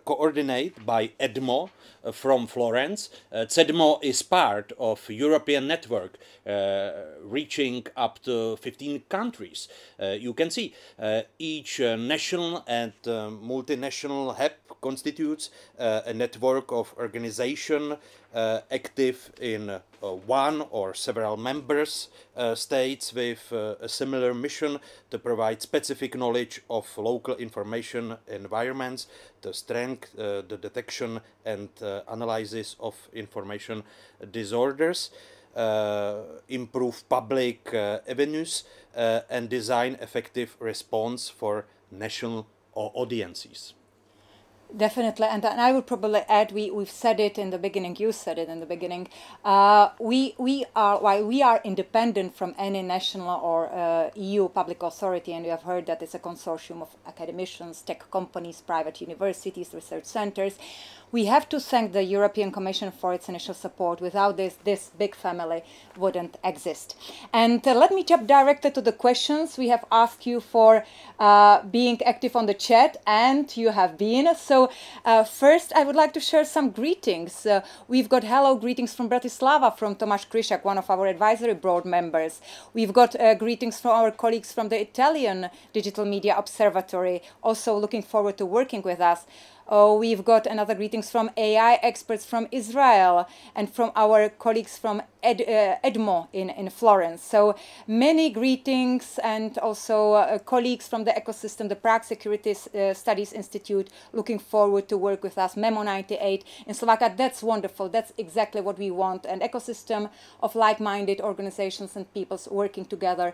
coordinated by CEDMO from Florence, CEDMO is part of European network reaching up to 15 countries. You can see each national and multinational hub constitutes a network of organization active in one or several members states with a similar mission to provide specific knowledge of local information environments, the strength, the detection and analysis of information disorders, improve public avenues and design effective response for national audiences. Definitely, and I would probably add, we've said it in the beginning, you said it in the beginning, while we are independent from any national or EU public authority, and you have heard that it's a consortium of academicians, tech companies, private universities, research centers, we have to thank the European Commission for its initial support. Without this big family wouldn't exist. And let me jump directly to the questions. We have asked you for being active on the chat, and you have been. So first, I would like to share some greetings. We've got hello greetings from Bratislava, from Tomáš Kryšák, one of our advisory board members. We've got greetings from our colleagues from the Italian Digital Media Observatory, also looking forward to working with us. We've got another greetings from AI experts from Israel and from our colleagues from CEDMO in Florence. So many greetings, and also colleagues from the ecosystem, the Prague Security Studies Institute, looking forward to work with us, Memo 98 in Slovakia. That's wonderful. That's exactly what we want, an ecosystem of like-minded organizations and peoples working together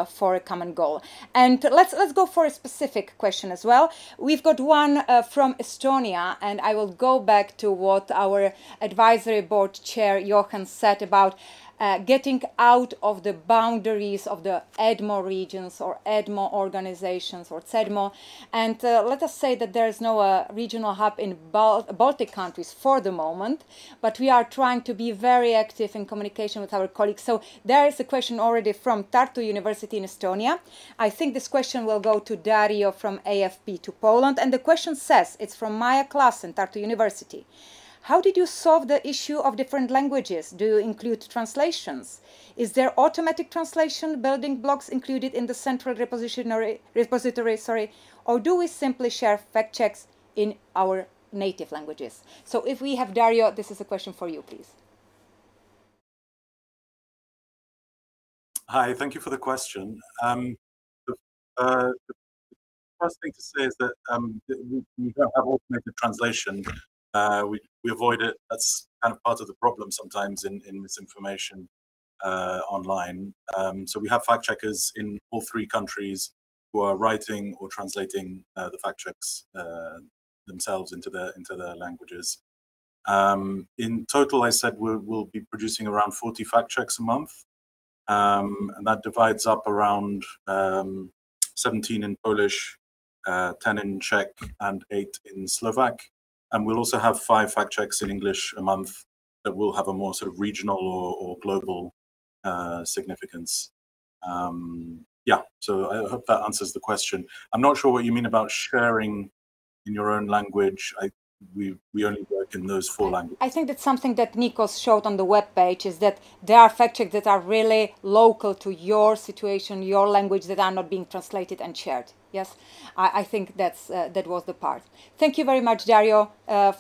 for a common goal. And let's go for a specific question as well. We've got one from Estonia, and I will go back to what our advisory board chair Johan said about getting out of the boundaries of the CEDMO regions or CEDMO organizations or CEDMO. And let us say that there is no regional hub in Baltic countries for the moment, but we are trying to be very active in communication with our colleagues. So there is a question already from Tartu University in Estonia. I think this question will go to Dario from AFP to Poland. And the question says, it's from Maya Klassen, Tartu University. How did you solve the issue of different languages? Do you include translations? Is there automatic translation building blocks included in the central repository, or do we simply share fact checks in our native languages? So if we have Dario, this is a question for you, please. Hi, thank you for the question. The first thing to say is that we don't have automated translation. We avoid it. That's kind of part of the problem sometimes in misinformation online. So we have fact checkers in all three countries who are writing or translating the fact checks themselves into their languages. In total, I said we'll be producing around 40 fact checks a month, and that divides up around 17 in Polish, 10 in Czech, and 8 in Slovak. And we'll also have 5 fact checks in English a month that will have a more sort of regional or global significance. Yeah, so I hope that answers the question. I'm not sure what you mean about sharing in your own language. We only work in those 4 languages. I think that's something that Nikos showed on the webpage, is that there are fact checks that are really local to your situation, your language, that are not being translated and shared. Yes, I think that was the part. Thank you very much, Dario,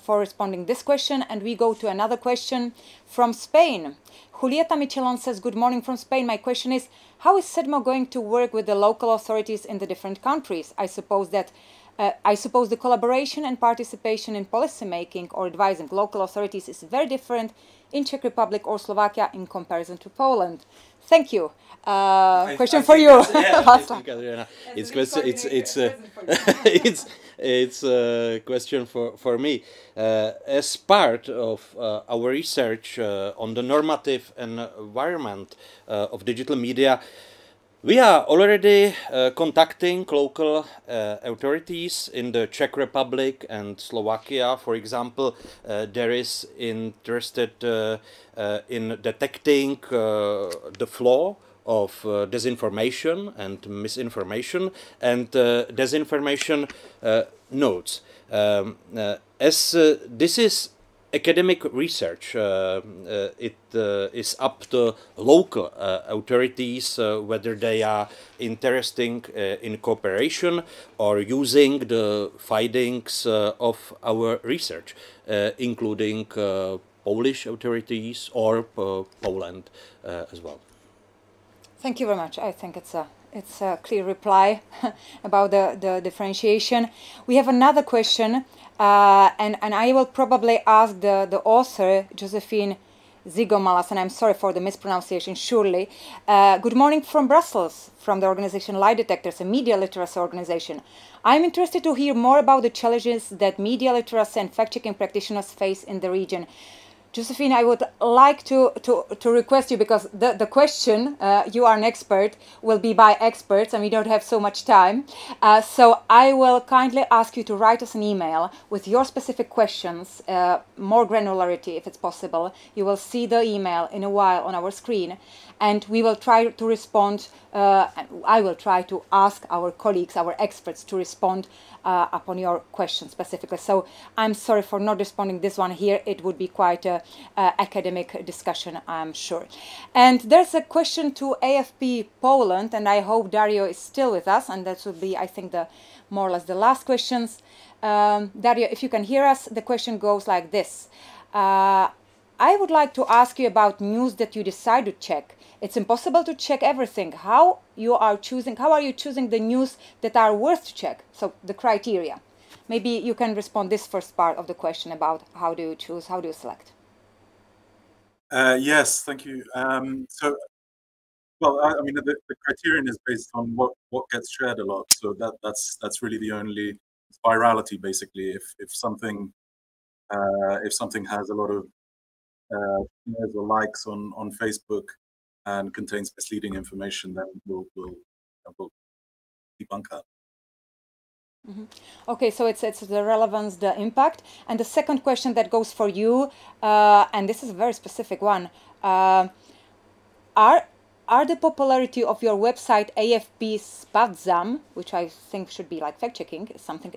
for responding this question. And we go to another question from Spain. Julieta Michelon says, good morning from Spain. My question is, how is CEDMO going to work with the local authorities in the different countries? I suppose the collaboration and participation in policy making or advising local authorities is very different in Czech Republic or Slovakia in comparison to Poland. Thank you. Question for you. It's a question for me. As part of our research on the normative environment of digital media, we are already contacting local authorities in the Czech Republic and Slovakia. For example, there is interested in detecting the flow of disinformation and misinformation and disinformation nodes. As this is academic research, it is up to local authorities whether they are interested in cooperation or using the findings of our research, including Polish authorities or Poland as well. Thank you very much. I think it's a clear reply about the differentiation. We have another question, and I will probably ask the author, Josephine, Zigomalas, and I'm sorry for the mispronunciation, surely. Good morning from Brussels, from the organization Lie Detectors, a media literacy organization. I'm interested to hear more about the challenges that media literacy and fact-checking practitioners face in the region. Josephine, I would like to request you, because the question, you are an expert, will be by experts and we don't have so much time. So I will kindly ask you to write us an email with your specific questions, more granularity if it's possible. You will see the email in a while on our screen, and we will try to respond. I will try to ask our colleagues, our experts, to respond upon your question specifically. So I'm sorry for not responding this one here. It would be quite a academic discussion, I'm sure. And there's a question to AFP Poland, and I hope Dario is still with us, and that would be, I think, the more or less the last questions. Dario, if you can hear us, the question goes like this. I would like to ask you about news that you decide to check. It's impossible to check everything. How are you choosing the news that are worth to check? So the criteria. Maybe you can respond this first part of the question about how do you choose, how do you select? Yes, thank you. Well, I mean, the criterion is based on what gets shared a lot. So that's really the only virality, basically. If something has a lot of shares or likes on Facebook and contains misleading information, then we'll debunk that. Mm-hmm. Okay, so it's the relevance, the impact. And the second question that goes for you, and this is a very specific one, are the popularity of your website AFP Sprawdzam, which I think should be like fact-checking,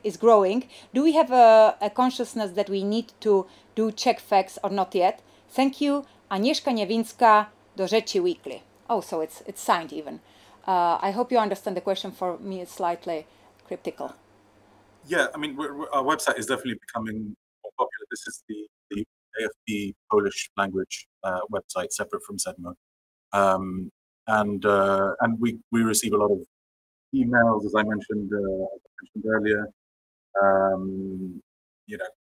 is growing. Do we have a consciousness that we need to do check facts or not yet? Thank you, Agnieszka Niewinska, Do Rzeczy Weekly. Oh, so it's signed even. I hope you understand the question. For me, it's slightly cryptical. Yeah, I mean, our website is definitely becoming more popular. This is the AFP Polish language website, separate from CEDMO. And we receive a lot of emails, as I mentioned earlier,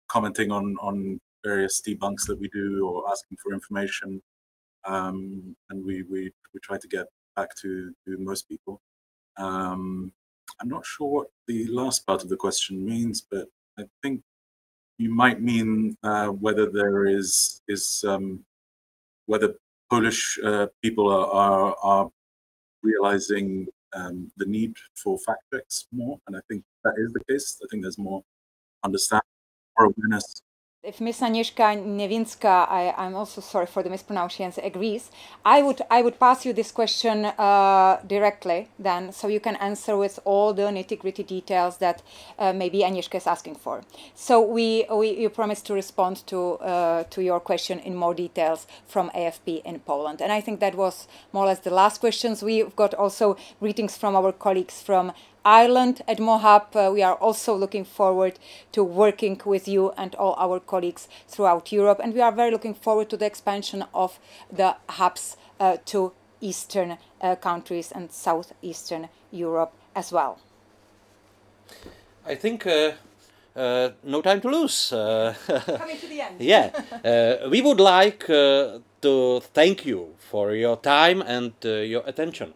commenting on various debunks that we do or asking for information, and we try to get back to most people. I'm not sure what the last part of the question means, but I think you might mean whether there is whether Polish people are realizing the need for fact checks more, and I think that is the case. I think there's more understanding, more awareness. If Ms. Agnieszka Niewinska, I'm also sorry for the mispronunciation, agrees, I would pass you this question directly then, so you can answer with all the nitty-gritty details that maybe Agnieszka is asking for. So we promise to respond to your question in more details from AFP in Poland. And I think that was more or less the last questions. We've got also greetings from our colleagues from Ireland at MoHub. We are also looking forward to working with you and all our colleagues throughout Europe, and we are very looking forward to the expansion of the hubs to eastern countries and southeastern Europe as well. I think no time to lose. Coming to the end. Yeah, we would like to thank you for your time and your attention.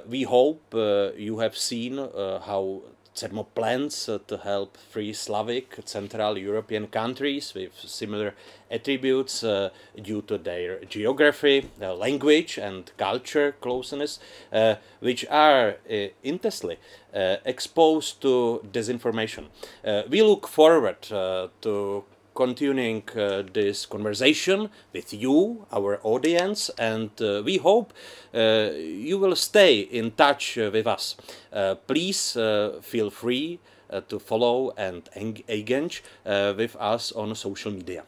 We hope you have seen how CEDMO plans to help free Slavic Central European countries with similar attributes due to their geography, language and culture closeness, which are intensely exposed to disinformation. We look forward to continuing this conversation with you, our audience, and we hope you will stay in touch with us. Please feel free to follow and engage with us on social media.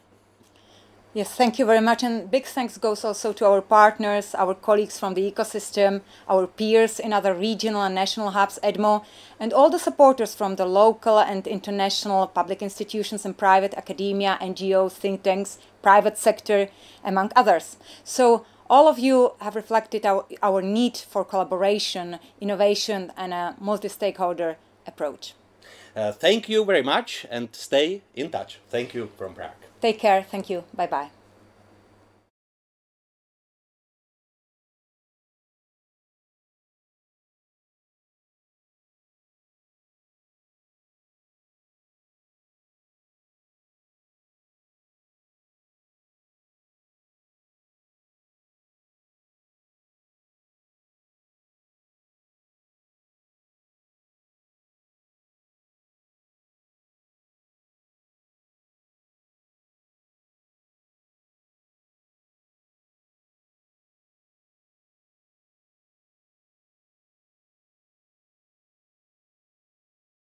Yes, thank you very much, and big thanks goes also to our partners, our colleagues from the ecosystem, our peers in other regional and national hubs, CEDMO, and all the supporters from the local and international public institutions and private academia, NGOs, think tanks, private sector, among others. So all of you have reflected our need for collaboration, innovation, and a multi-stakeholder approach. Thank you very much and stay in touch. Thank you from Prague. Take care. Thank you. Bye-bye.